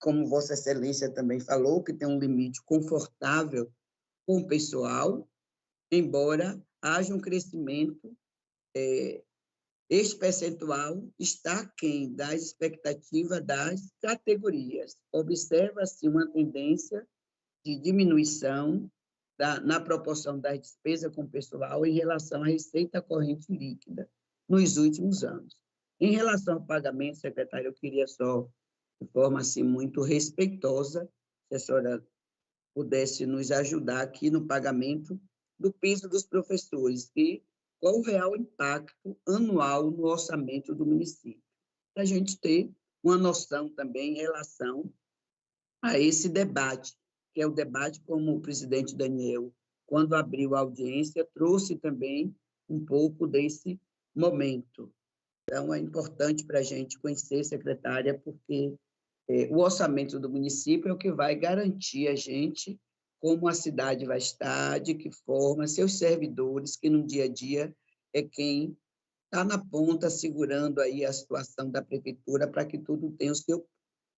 S2: como Vossa Excelência também falou, que tem um limite confortável com o pessoal, embora haja um crescimento, este percentual está aquém das expectativas das categorias. Observa-se uma tendência de diminuição na proporção das despesas com pessoal em relação à receita corrente líquida nos últimos anos. Em relação ao pagamento, secretário, eu queria só, de forma assim, muito respeitosa, se a senhora pudesse nos ajudar aqui no pagamento do piso dos professores e qual o real impacto anual no orçamento do município, para a gente ter uma noção também em relação a esse debate, que é o debate como o presidente Daniel, quando abriu a audiência, trouxe também um pouco desse momento. Então, é importante para a gente conhecer, secretária, porque o orçamento do município é o que vai garantir a gente como a cidade vai estar, de que forma, seus servidores, que no dia a dia é quem está na ponta segurando aí a situação da prefeitura para que tudo tenha o seu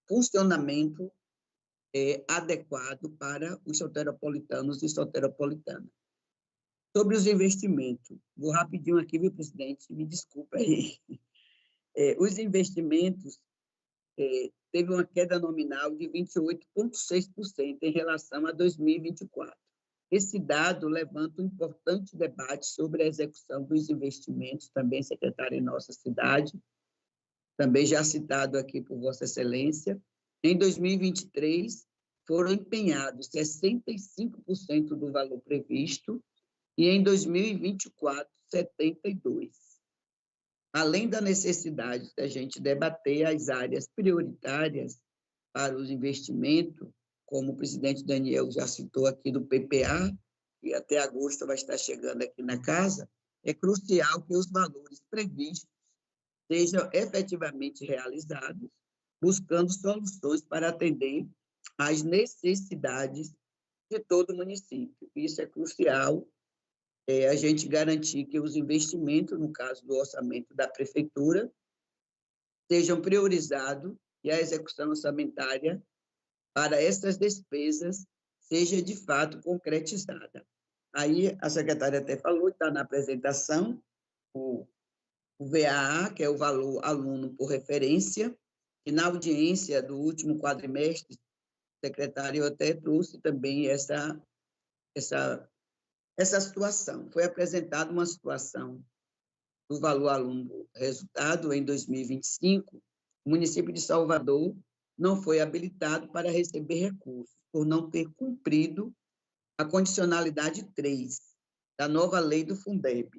S2: funcionamento adequado para os soteropolitanos e soteropolitanas. Sobre os investimentos, vou rapidinho aqui, viu, presidente? Me desculpa aí. Os investimentos teve uma queda nominal de 28,6% em relação a 2024. Esse dado levanta um importante debate sobre a execução dos investimentos, também, secretário, em nossa cidade, também já citado aqui por Vossa Excelência. Em 2023, foram empenhados 65% do valor previsto e em 2024, 72%. Além da necessidade da gente debater as áreas prioritárias para os investimentos, como o presidente Daniel já citou aqui do PPA, que até agosto vai estar chegando aqui na casa, é crucial que os valores previstos sejam efetivamente realizados, buscando soluções para atender às necessidades de todo o município. Isso é crucial, a gente garantir que os investimentos, no caso do orçamento da prefeitura, sejam priorizados e a execução orçamentária para essas despesas seja, de fato, concretizada. Aí, a secretária até falou, está na apresentação, o VAA, que é o valor aluno por referência, e na audiência do último quadrimestre, o secretário até trouxe também essa situação. Foi apresentada uma situação do valor aluno resultado em 2025, o município de Salvador não foi habilitado para receber recursos, por não ter cumprido a condicionalidade 3 da nova lei do Fundeb,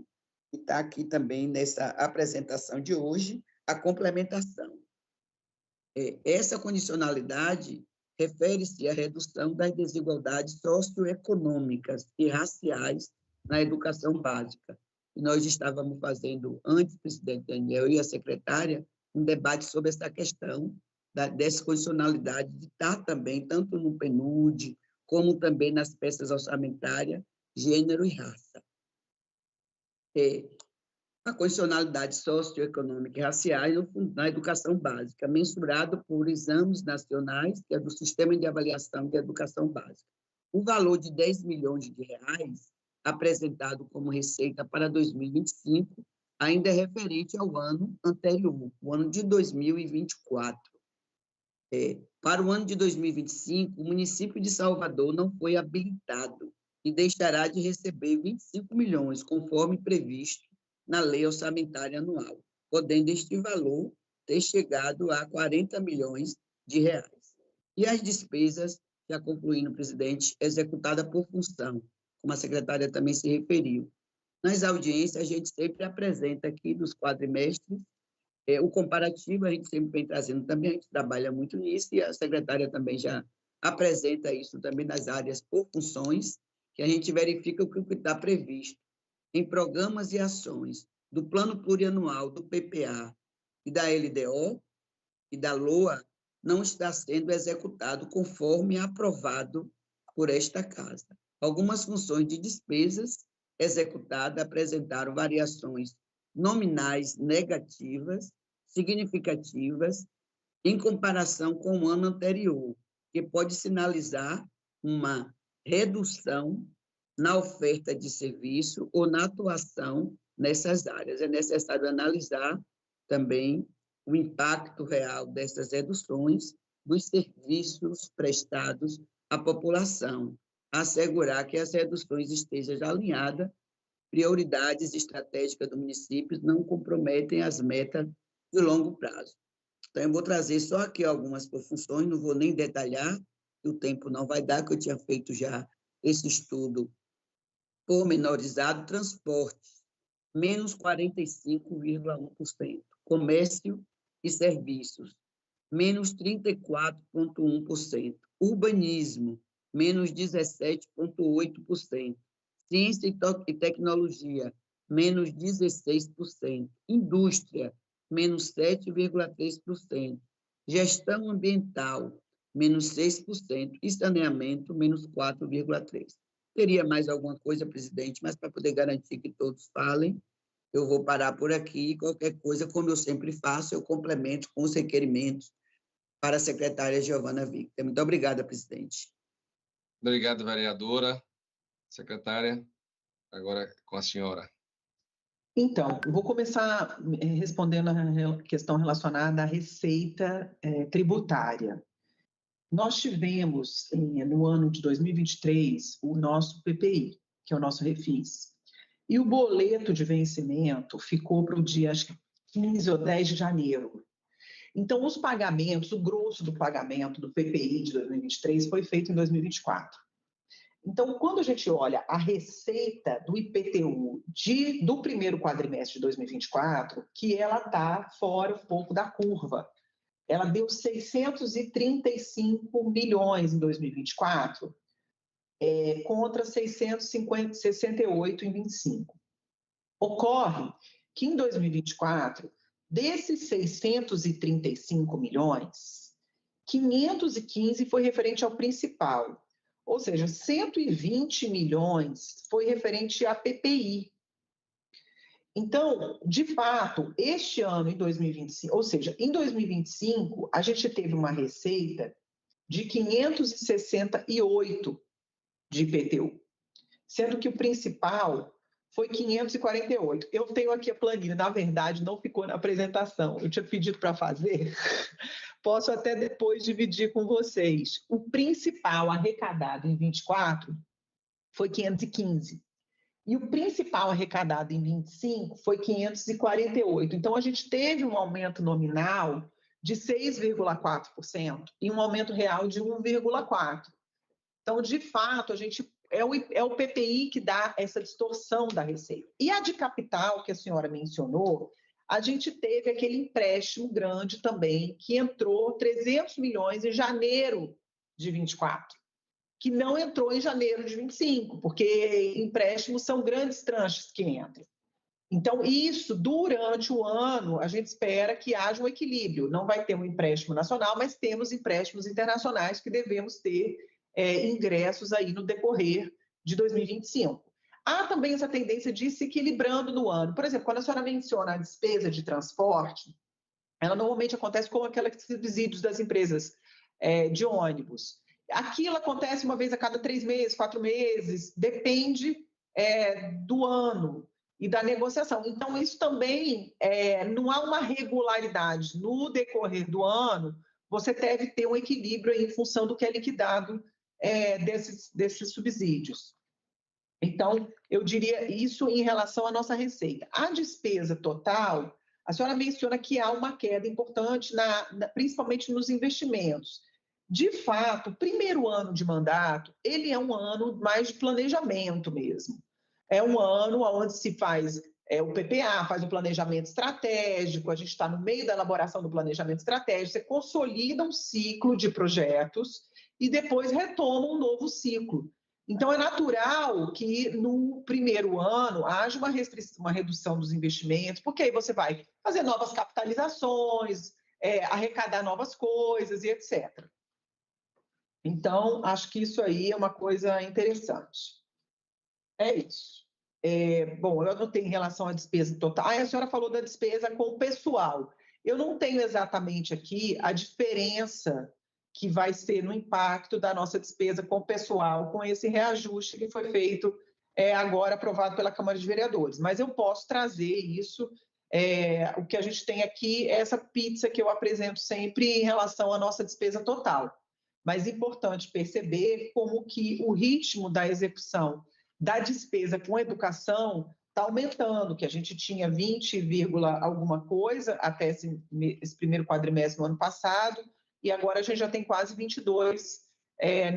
S2: que está aqui também nessa apresentação de hoje, a complementação. Essa condicionalidade refere-se à redução das desigualdades socioeconômicas e raciais na educação básica. E nós estávamos fazendo, antes, presidente Daniel e a secretária, um debate sobre essa questão dessa condicionalidade de estar também, tanto no PNUD, como também nas peças orçamentárias, gênero e raça. A condicionalidade socioeconômica e racial na educação básica, mensurado por exames nacionais, que é do Sistema de Avaliação de Educação Básica. O valor de 10 milhões de reais apresentado como receita para 2025 ainda é referente ao ano anterior, o ano de 2024. Para o ano de 2025, o município de Salvador não foi habilitado e deixará de receber 25 milhões, conforme previsto na Lei Orçamentária Anual, podendo este valor ter chegado a 40 milhões de reais. E as despesas, já concluindo, presidente, executada por função, como a secretária também se referiu. Nas audiências, a gente sempre apresenta aqui dos quadrimestres o comparativo, a gente sempre vem trazendo também, a gente trabalha muito nisso, e a secretária também já apresenta isso também nas áreas por funções, que a gente verifica o que está previsto em programas e ações do Plano Plurianual, do PPA e da LDO e da LOA, não está sendo executado conforme aprovado por esta Casa. Algumas funções de despesas executadas apresentaram variações nominais negativas, significativas, em comparação com o ano anterior, que pode sinalizar uma redução na oferta de serviço ou na atuação nessas áreas. É necessário analisar também o impacto real dessas reduções dos serviços prestados à população, assegurar que as reduções estejam alinhadas, prioridades estratégicas do município não comprometem as metas de longo prazo. Então, eu vou trazer só aqui algumas funções, não vou nem detalhar, o tempo não vai dar, que eu tinha feito já esse estudo pormenorizado. Transporte, menos 45,1%. Comércio e serviços, menos 34,1%. Urbanismo, menos 17,8%. Ciência e tecnologia, menos 16%. Indústria, menos 7,3%. Gestão ambiental, menos 6%. E saneamento, menos 4,3%. Teria mais alguma coisa, presidente, mas para poder garantir que todos falem, eu vou parar por aqui. Qualquer coisa, como eu sempre faço, eu complemento com os requerimentos para a secretária Giovana Victor. Muito obrigada, presidente.
S1: Obrigado, vereadora. Secretária, agora com a senhora.
S3: Então, eu vou começar respondendo a questão relacionada à receita tributária. Nós tivemos, no ano de 2023, o nosso PPI, que é o nosso refis. E o boleto de vencimento ficou para o dia, acho que 15 ou 10 de janeiro. Então, os pagamentos, o grosso do pagamento do PPI de 2023 foi feito em 2024. Então, quando a gente olha a receita do IPTU do primeiro quadrimestre de 2024, que ela está fora um pouco da curva. Ela deu 635 milhões em 2024, contra 668 em 2025. Ocorre que em 2024, desses 635 milhões, 515 foi referente ao principal, ou seja, 120 milhões foi referente à PPI. Então, de fato, este ano, em 2025, ou seja, em 2025, a gente teve uma receita de 568 de IPTU, sendo que o principal foi 548. Eu tenho aqui a planilha, na verdade, não ficou na apresentação, eu tinha pedido para fazer, posso até depois dividir com vocês. O principal arrecadado em 24 foi 515. E o principal arrecadado em 25 foi 548. Então, a gente teve um aumento nominal de 6,4% e um aumento real de 1,4%. Então, de fato, a gente é o PPI que dá essa distorção da receita. E a de capital, que a senhora mencionou, a gente teve aquele empréstimo grande também, que entrou 300 milhões em janeiro de 24. Que não entrou em janeiro de 25, porque empréstimos são grandes tranches que entram. Então, isso, durante o ano, a gente espera que haja um equilíbrio. Não vai ter um empréstimo nacional, mas temos empréstimos internacionais que devemos ter ingressos aí no decorrer de 2025. Há também essa tendência de ir se equilibrando no ano. Por exemplo, quando a senhora menciona a despesa de transporte, ela normalmente acontece com aqueles subsídios das empresas de ônibus. Aquilo acontece uma vez a cada 3 meses, 4 meses, depende do ano e da negociação. Então, isso também não há uma regularidade. No decorrer do ano, você deve ter um equilíbrio em função do que é liquidado desses subsídios. Então, eu diria isso em relação à nossa receita. A despesa total, a senhora menciona que há uma queda importante, principalmente nos investimentos. De fato, o primeiro ano de mandato, ele é um ano mais de planejamento mesmo. É um ano onde se faz o PPA, faz o planejamento estratégico, a gente está no meio da elaboração do planejamento estratégico, você consolida um ciclo de projetos e depois retoma um novo ciclo. Então, é natural que no primeiro ano haja uma redução dos investimentos, porque aí você vai fazer novas capitalizações, arrecadar novas coisas e etc. Então, acho que isso aí é uma coisa interessante. É isso. Bom, eu anotei em relação à despesa total. A senhora falou da despesa com o pessoal. Eu não tenho exatamente aqui a diferença que vai ser no impacto da nossa despesa com o pessoal, com esse reajuste que foi feito agora aprovado pela Câmara de Vereadores. Mas eu posso trazer isso. O que a gente tem aqui é essa pizza que eu apresento sempre em relação à nossa despesa total. Mas é importante perceber como que o ritmo da execução da despesa com educação está aumentando, que a gente tinha 20, alguma coisa até esse primeiro quadrimestre do ano passado, e agora a gente já tem quase 22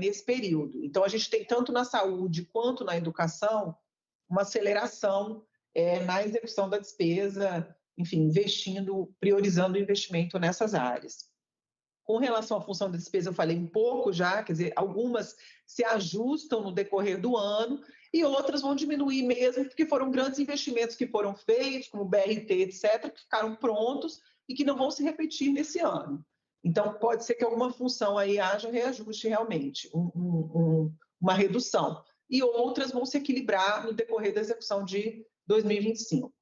S3: nesse período. Então, a gente tem, tanto na saúde quanto na educação, uma aceleração na execução da despesa, enfim, priorizando o investimento nessas áreas. Com relação à função da despesa, eu falei um pouco já, quer dizer, algumas se ajustam no decorrer do ano e outras vão diminuir mesmo, porque foram grandes investimentos que foram feitos, como o BRT, etc., que ficaram prontos e que não vão se repetir nesse ano. Então, pode ser que alguma função aí haja reajuste realmente, uma redução. E outras vão se equilibrar no decorrer da execução de 2025.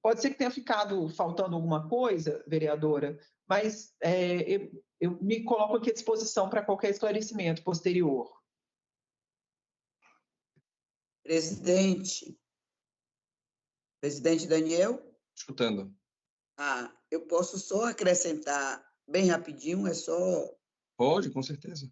S3: Pode ser que tenha ficado faltando alguma coisa, vereadora, mas eu me coloco aqui à disposição para qualquer esclarecimento posterior.
S2: Presidente Daniel?
S1: Escutando.
S2: Eu posso só acrescentar bem rapidinho,
S1: Pode, com certeza.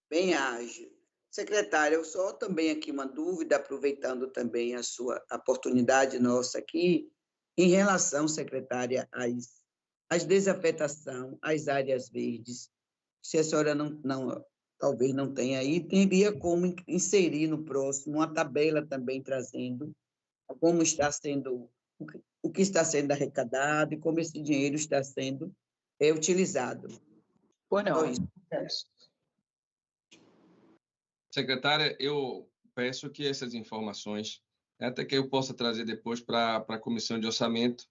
S2: Bem ágil. Secretária, eu só também aqui uma dúvida, aproveitando também a sua oportunidade nossa aqui, em relação, secretária, às desafetação, às áreas verdes. Se a senhora talvez não tenha aí, teria como inserir no próximo uma tabela também trazendo como está sendo, o que está sendo arrecadado e como esse dinheiro está sendo utilizado.
S3: Pois não.
S1: Secretária, eu peço que essas informações, até que eu possa trazer depois para a Comissão de Orçamento,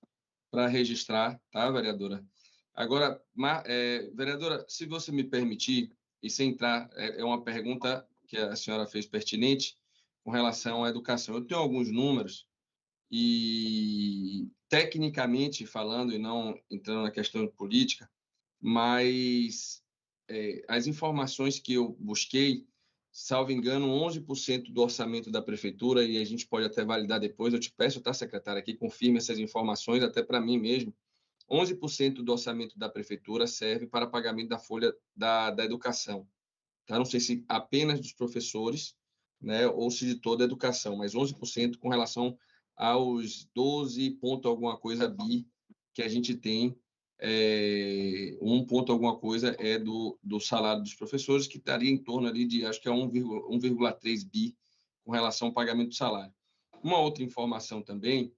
S1: para registrar, tá, vereadora? Agora, vereadora, se você me permitir, e sem entrar, é uma pergunta que a senhora fez pertinente com relação à educação. Eu tenho alguns números e, tecnicamente falando, e não entrando na questão política, mas as informações que eu busquei, salvo engano, 11% do orçamento da prefeitura, e a gente pode até validar depois, eu te peço, tá, secretária, que confirme essas informações, até para mim mesmo, 11% do orçamento da prefeitura serve para pagamento da folha da educação. Tá? Não sei se apenas dos professores, né, ou se de toda a educação, mas 11% com relação aos 12 ponto alguma coisa bi que a gente tem, 1 ponto alguma coisa é do salário dos professores, que estaria em torno ali de, acho que é 1,3 bi com relação ao pagamento do salário. Uma outra informação também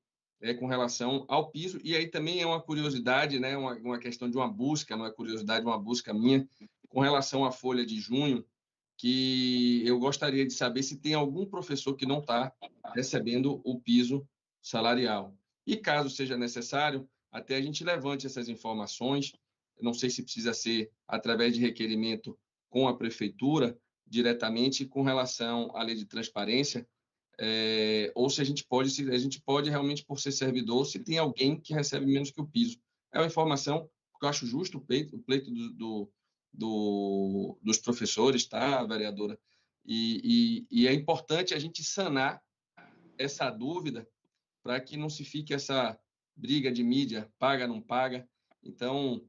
S1: com relação ao piso, e aí também é uma curiosidade, né, uma questão de uma busca, não é curiosidade, uma busca minha, com relação à folha de junho, que eu gostaria de saber se tem algum professor que não está recebendo o piso salarial. E caso seja necessário, até a gente levante essas informações, não sei se precisa ser através de requerimento com a prefeitura, diretamente com relação à lei de transparência, ou se a gente pode realmente, por ser servidor, se tem alguém que recebe menos que o piso. É uma informação que eu acho justo, o pleito dos professores, tá, vereadora? E é importante a gente sanar essa dúvida, para que não se fique essa briga de mídia, paga, não paga. Então,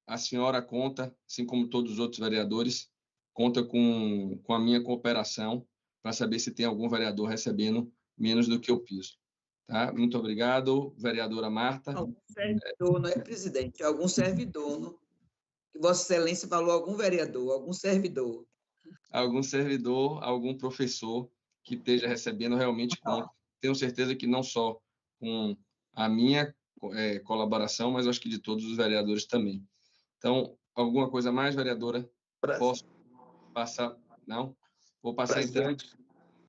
S1: a senhora conta, assim como todos os outros vereadores, conta com a minha cooperação para saber se tem algum vereador recebendo menos do que o piso. Tá? Muito obrigado, vereadora Marta.
S2: Algum servidor, não é, presidente? Algum servidor, não? Que Vossa Excelência falou algum vereador, algum servidor.
S1: Algum servidor, algum professor que esteja recebendo realmente conta. Tenho certeza que não só com a minha colaboração, mas acho que de todos os vereadores também. Então, alguma coisa mais, vereadora? Posso passar? Não? Vou passar então.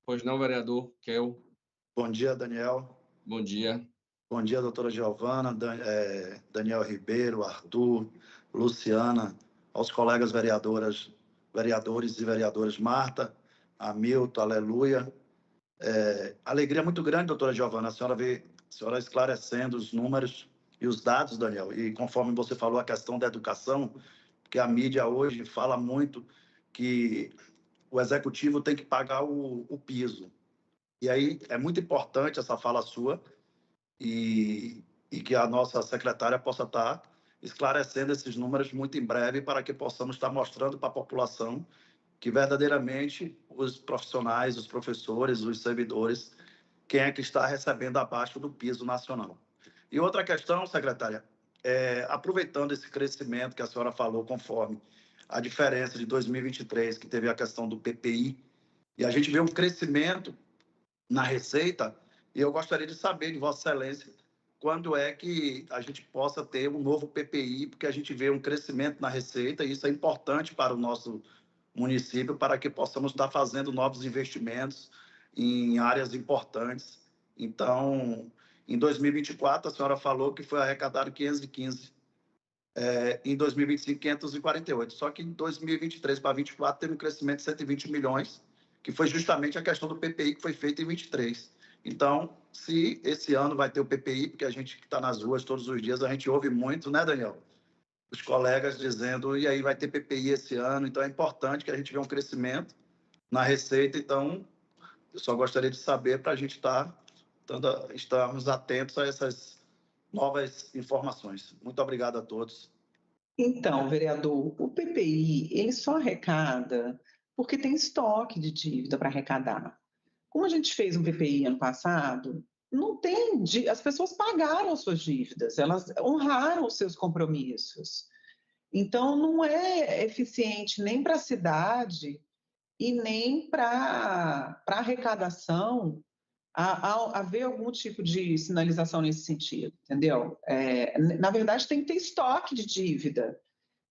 S1: Pois não, vereador Kel.
S4: Bom dia, Daniel.
S1: Bom dia.
S4: Bom dia, doutora Giovana, Daniel Ribeiro, Arthur, Luciana, aos colegas vereadores e vereadoras Marta, Hamilton, aleluia. Alegria muito grande, doutora Giovana, a senhora esclarecendo os números e os dados, Daniel, e conforme você falou a questão da educação, porque a mídia hoje fala muito que o executivo tem que pagar o piso. E aí é muito importante essa fala sua, e que a nossa secretária possa estar esclarecendo esses números muito em breve para que possamos estar mostrando para a população que verdadeiramente os profissionais, os professores, os servidores, quem é que está recebendo abaixo do piso nacional. E outra questão, secretária, aproveitando esse crescimento que a senhora falou, conforme a diferença de 2023, que teve a questão do PPI, e a gente vê um crescimento na receita, e eu gostaria de saber de Vossa Excelência quando é que a gente possa ter um novo PPI, porque a gente vê um crescimento na receita, e isso é importante para o nosso município, para que possamos estar fazendo novos investimentos em áreas importantes. Então, em 2024, a senhora falou que foi arrecadado 515, em 2025, 548. Só que em 2023 para 2024 teve um crescimento de 120 milhões, que foi justamente a questão do PPI que foi feito em 23. Então, se esse ano vai ter o PPI, porque a gente que está nas ruas todos os dias, a gente ouve muito, né, Daniel? Os colegas dizendo, e aí vai ter PPI esse ano, então é importante que a gente veja um crescimento na receita. Então, eu só gostaria de saber para a gente estarmos atentos a essas novas informações. Muito obrigado a todos.
S3: Então, vereador, o PPI, ele só arrecada porque tem estoque de dívida para arrecadar. Como a gente fez um PPI ano passado, não tem, as pessoas pagaram suas dívidas, elas honraram os seus compromissos. Então, não é eficiente nem para a cidade e nem para a arrecadação haver algum tipo de sinalização nesse sentido, entendeu? Na verdade, tem que ter estoque de dívida.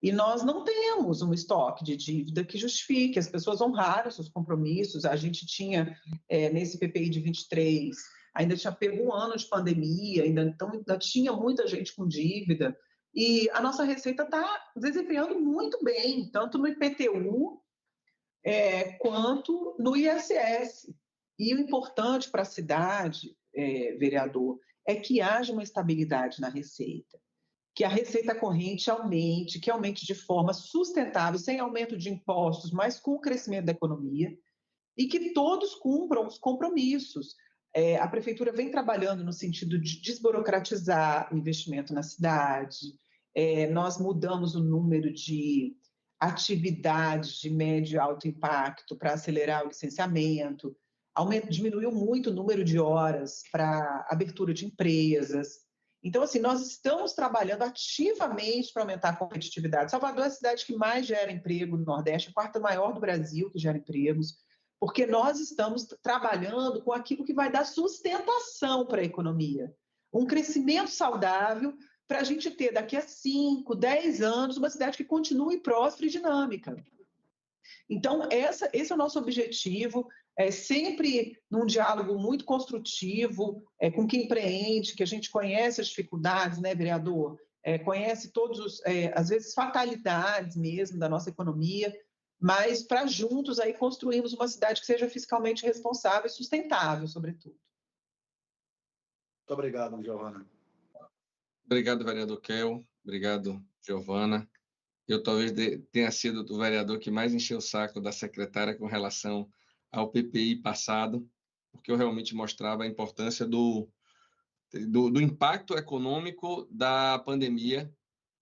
S3: E nós não temos um estoque de dívida que justifique, as pessoas honraram seus compromissos. A gente tinha, nesse PPI de 23, ainda tinha pego um ano de pandemia, então ainda tinha muita gente com dívida, e a nossa Receita está desempenhando muito bem, tanto no IPTU quanto no ISS. E o importante para a cidade, vereador, é que haja uma estabilidade na Receita, que a receita corrente aumente, que aumente de forma sustentável, sem aumento de impostos, mas com o crescimento da economia, e que todos cumpram os compromissos. A prefeitura vem trabalhando no sentido de desburocratizar o investimento na cidade, nós mudamos o número de atividades de médio e alto impacto para acelerar o licenciamento, diminuiu muito o número de horas para abertura de empresas. Então, assim, nós estamos trabalhando ativamente para aumentar a competitividade. Salvador é a cidade que mais gera emprego no Nordeste, a quarta maior do Brasil que gera empregos, porque nós estamos trabalhando com aquilo que vai dar sustentação para a economia. Um crescimento saudável para a gente ter, daqui a 5, 10 anos, uma cidade que continue próspera e dinâmica. Então, esse é o nosso objetivo, sempre num diálogo muito construtivo, com quem empreende, que a gente conhece as dificuldades, né, vereador? Conhece às vezes, fatalidades mesmo da nossa economia, mas para juntos aí construirmos uma cidade que seja fiscalmente responsável e sustentável, sobretudo.
S4: Muito obrigado, Giovana.
S1: Obrigado, vereador Kel. Obrigado, Giovana. Eu talvez tenha sido o vereador que mais encheu o saco da secretária com relação ao PPI passado. porque eu realmente mostrava a importância do impacto econômico da pandemia,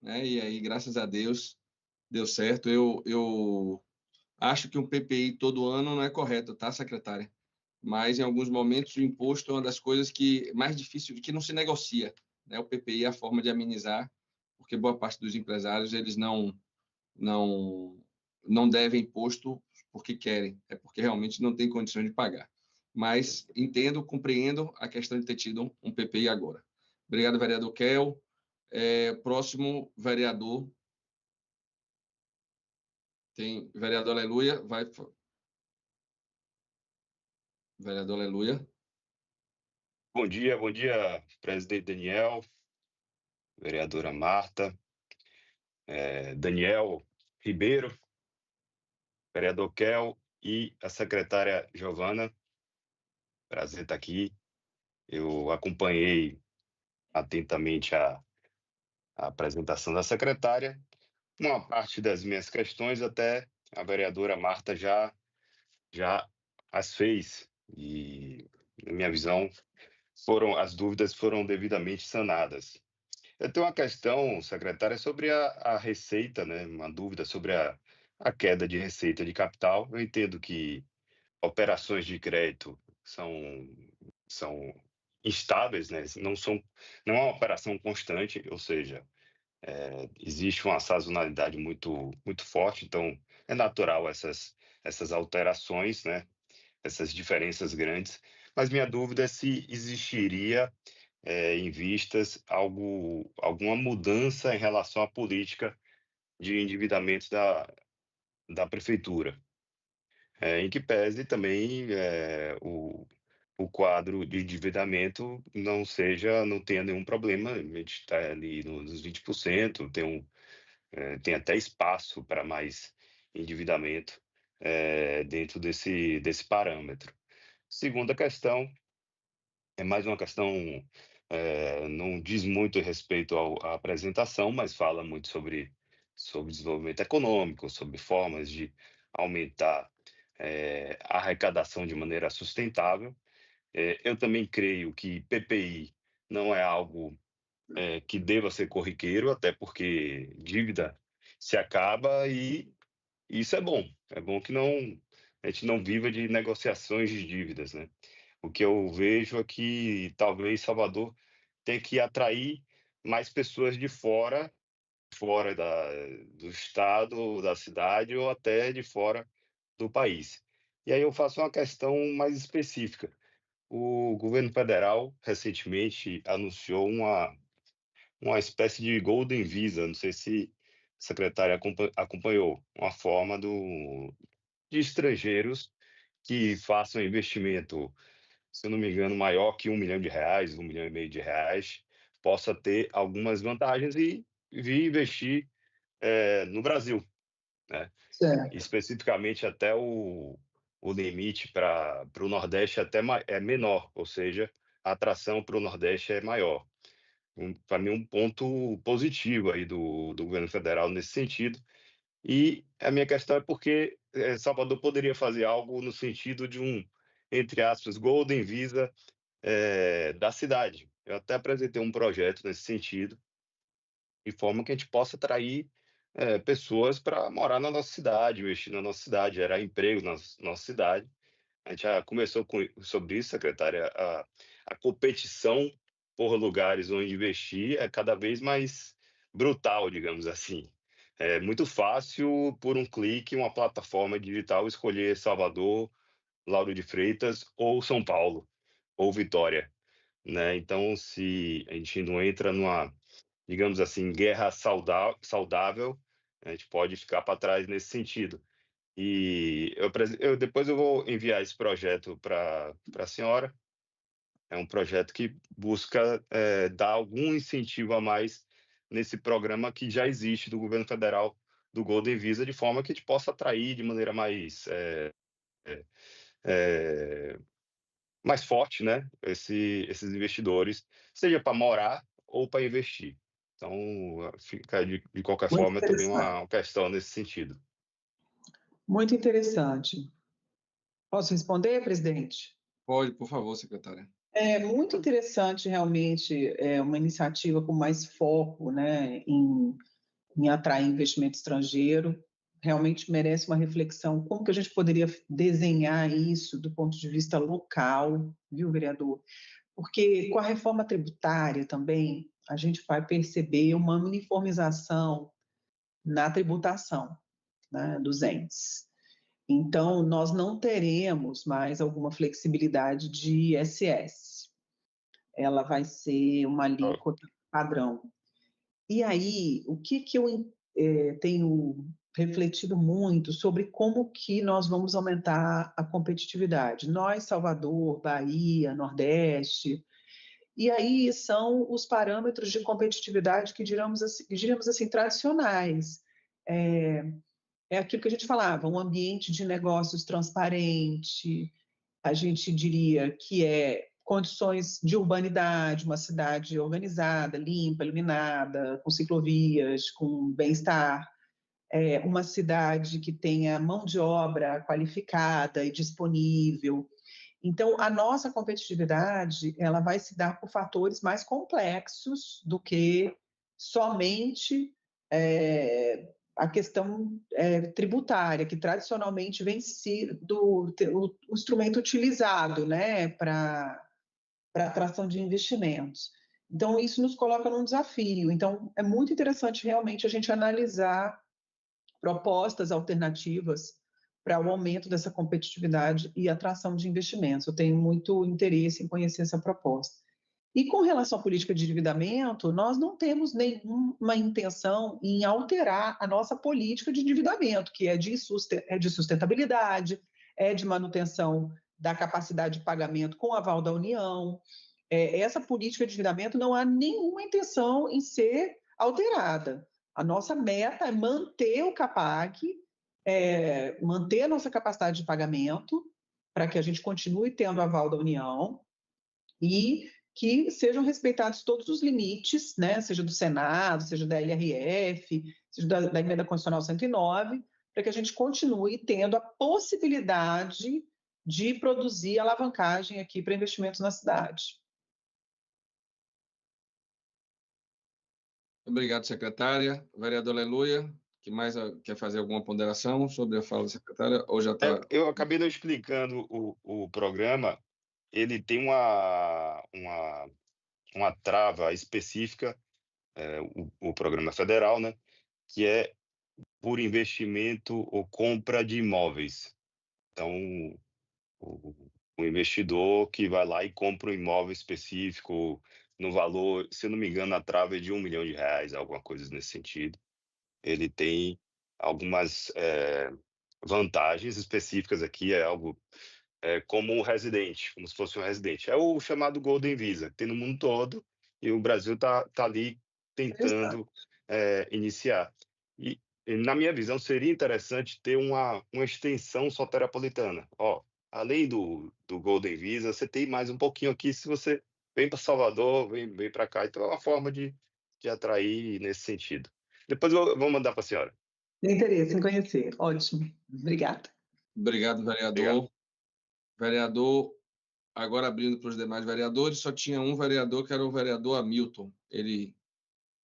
S1: né? E aí, graças a Deus, deu certo. Eu acho que um PPI todo ano não é correto, tá, secretária? Mas, em alguns momentos, o imposto é uma das coisas que mais difícil, que não se negocia, né? O PPI é a forma de amenizar, porque boa parte dos empresários, eles não devem imposto porque querem, é porque realmente não tem condições de pagar. Mas entendo, compreendo a questão de ter tido um PPI agora. Obrigado, vereador Kel. Próximo vereador. Tem vereador Aleluia. Vereador Aleluia.
S7: Bom dia, presidente Daniel, vereadora Marta, Daniel Ribeiro, vereador Kel e a secretária Giovana. Prazer estar aqui. Eu acompanhei atentamente a apresentação da secretária. Uma parte das minhas questões até a vereadora Marta já as fez e, na minha visão, as dúvidas foram devidamente sanadas. Eu tenho uma questão, secretária, sobre a receita, né? Uma dúvida sobre a queda de receita de capital. Eu entendo que operações de crédito são instáveis, né? Não é uma operação constante, ou seja, existe uma sazonalidade muito, muito forte, então é natural essas alterações, né? Essas diferenças grandes. Mas minha dúvida é se existiria em vistas alguma mudança em relação à política de endividamento da prefeitura, em que pese também o quadro de endividamento não tenha nenhum problema, a gente está ali nos 20%, tem até espaço para mais endividamento dentro desse parâmetro. Segunda questão, é mais uma questão, não diz muito respeito à apresentação, mas fala muito sobre desenvolvimento econômico, sobre formas de aumentar a arrecadação de maneira sustentável. Eu também creio que PPI não é algo que deva ser corriqueiro, até porque dívida se acaba e isso é bom. É bom que a gente não viva de negociações de dívidas, né? O que eu vejo é que talvez Salvador tenha que atrair mais pessoas de fora do estado, da cidade ou até de fora do país. E aí eu faço uma questão mais específica. O governo federal recentemente anunciou uma espécie de Golden Visa, não sei se a secretária acompanhou, uma forma de estrangeiros que façam investimento, se eu não me engano, maior que R$1 milhão, R$1,5 milhão, possa ter algumas vantagens e vir investir no Brasil, né?
S3: Certo.
S7: Especificamente até o limite para o Nordeste é menor, ou seja, a atração para o Nordeste é maior. Para mim, um ponto positivo aí do governo federal nesse sentido. E a minha questão é porque Salvador poderia fazer algo no sentido de entre aspas, Golden Visa da cidade. Eu até apresentei um projeto nesse sentido, de forma que a gente possa atrair pessoas para morar na nossa cidade, investir na nossa cidade, gerar emprego na nossa cidade. A gente já conversou sobre isso, secretária. A competição por lugares onde investir é cada vez mais brutal, digamos assim. É muito fácil, por um clique, uma plataforma digital escolher Salvador, Lauro de Freitas ou São Paulo, ou Vitória, né? Então, se a gente não entra numa, digamos assim, guerra saudável, a gente pode ficar para trás nesse sentido. E depois eu vou enviar esse projeto para a senhora. É um projeto que busca dar algum incentivo a mais nesse programa que já existe do governo federal, do Golden Visa, de forma que a gente possa atrair de maneira mais forte, né, esses investidores, seja para morar ou para investir. Então, fica de qualquer
S3: Muito
S7: forma, é também
S3: interessante.
S7: uma questão nesse sentido.
S3: Muito interessante. Posso responder, presidente?
S1: Pode, por favor, secretária.
S3: É muito interessante, realmente, uma iniciativa com mais foco, né, em atrair investimento estrangeiro. Realmente merece uma reflexão. Como que a gente poderia desenhar isso do ponto de vista local, viu, vereador? Porque com a reforma tributária também, a gente vai perceber uma uniformização na tributação, né, dos entes. Então, nós não teremos mais alguma flexibilidade de ISS. Ela vai ser uma alíquota padrão. E aí, o que eu tenho refletido muito sobre como que nós vamos aumentar a competitividade. Nós, Salvador, Bahia, Nordeste, e aí são os parâmetros de competitividade que diríamos assim tradicionais. É aquilo que a gente falava, um ambiente de negócios transparente, a gente diria que é condições de urbanidade, uma cidade organizada, limpa, iluminada, com ciclovias, com bem-estar, uma cidade que tenha mão de obra qualificada e disponível. Então, a nossa competitividade ela vai se dar por fatores mais complexos do que somente a questão tributária, que tradicionalmente vem sido o instrumento utilizado, né, para atração de investimentos. Então, isso nos coloca num desafio. Então, é muito interessante realmente a gente analisar propostas alternativas para o aumento dessa competitividade e atração de investimentos. Eu tenho muito interesse em conhecer essa proposta. E com relação à política de endividamento, nós não temos nenhuma intenção em alterar a nossa política de endividamento, que é de sustentabilidade, é de manutenção da capacidade de pagamento com aval da União. Essa política de endividamento não há nenhuma intenção em ser alterada. A nossa meta é manter o CAPAC, manter a nossa capacidade de pagamento, para que a gente continue tendo aval da União e que sejam respeitados todos os limites, né, seja do Senado, seja da LRF, seja da Emenda Constitucional 109, para que a gente continue tendo a possibilidade de produzir alavancagem aqui para investimentos na cidade.
S1: Obrigado, secretária. Vereador Aleluia, que mais quer fazer alguma ponderação sobre a fala da secretária? Ou já está...
S7: Eu acabei não explicando o programa. Ele tem uma trava específica, o programa federal, né, que é por investimento ou compra de imóveis. Então, o investidor que vai lá e compra um imóvel específico no valor, se eu não me engano, a trava é de R$1 milhão, alguma coisa nesse sentido. Ele tem algumas vantagens específicas aqui, é algo como um residente, como se fosse um residente. É o chamado Golden Visa, que tem no mundo todo, e o Brasil tá ali tentando iniciar. E, na minha visão, seria interessante ter uma extensão soteropolitana. Além do Golden Visa, você tem mais um pouquinho aqui, se você vem para Salvador, vem para cá. Então, é uma forma de atrair nesse sentido. Depois eu vou mandar para a senhora.
S3: Tem interesse em conhecer. Ótimo. Obrigada.
S1: Obrigado, vereador.
S7: Obrigado.
S1: Vereador, agora abrindo para os demais vereadores, só tinha um vereador, que era o vereador Hamilton. Ele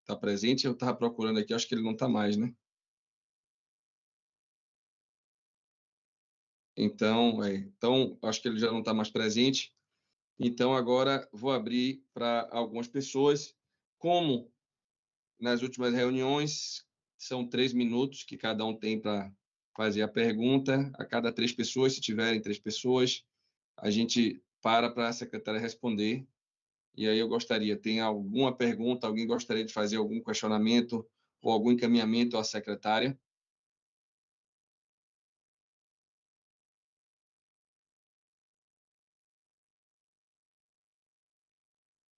S1: está presente? Eu estava procurando aqui, acho que ele não está mais, né? Então, acho que ele já não está mais presente. Então, agora vou abrir para algumas pessoas. Como nas últimas reuniões, são 3 minutos que cada um tem para fazer a pergunta. A cada 3 pessoas, se tiverem 3 pessoas, a gente para a secretária responder. E aí eu gostaria, tem alguma pergunta, alguém gostaria de fazer algum questionamento ou algum encaminhamento à secretária?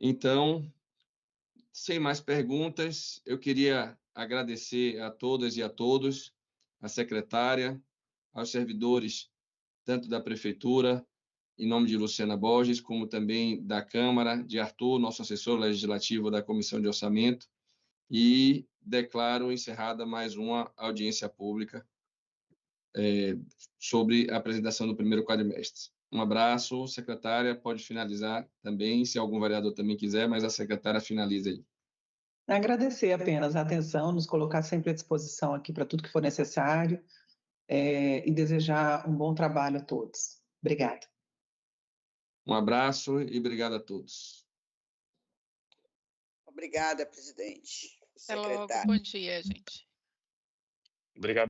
S1: Então, sem mais perguntas, eu queria agradecer a todas e a todos, a secretária, aos servidores, tanto da Prefeitura, em nome de Luciana Borges, como também da Câmara, de Arthur, nosso assessor legislativo da Comissão de Orçamento, e declaro encerrada mais uma audiência pública sobre a apresentação do primeiro quadrimestre. Um abraço, secretária, pode finalizar também, se algum vereador também quiser, mas a secretária finaliza aí.
S3: Agradecer apenas a atenção, nos colocar sempre à disposição aqui para tudo que for necessário, e desejar um bom trabalho a todos. Obrigada.
S1: Um abraço e obrigado a todos.
S2: Obrigada, presidente.
S6: Até logo.
S2: Secretário.
S6: Bom dia, gente.
S7: Obrigado.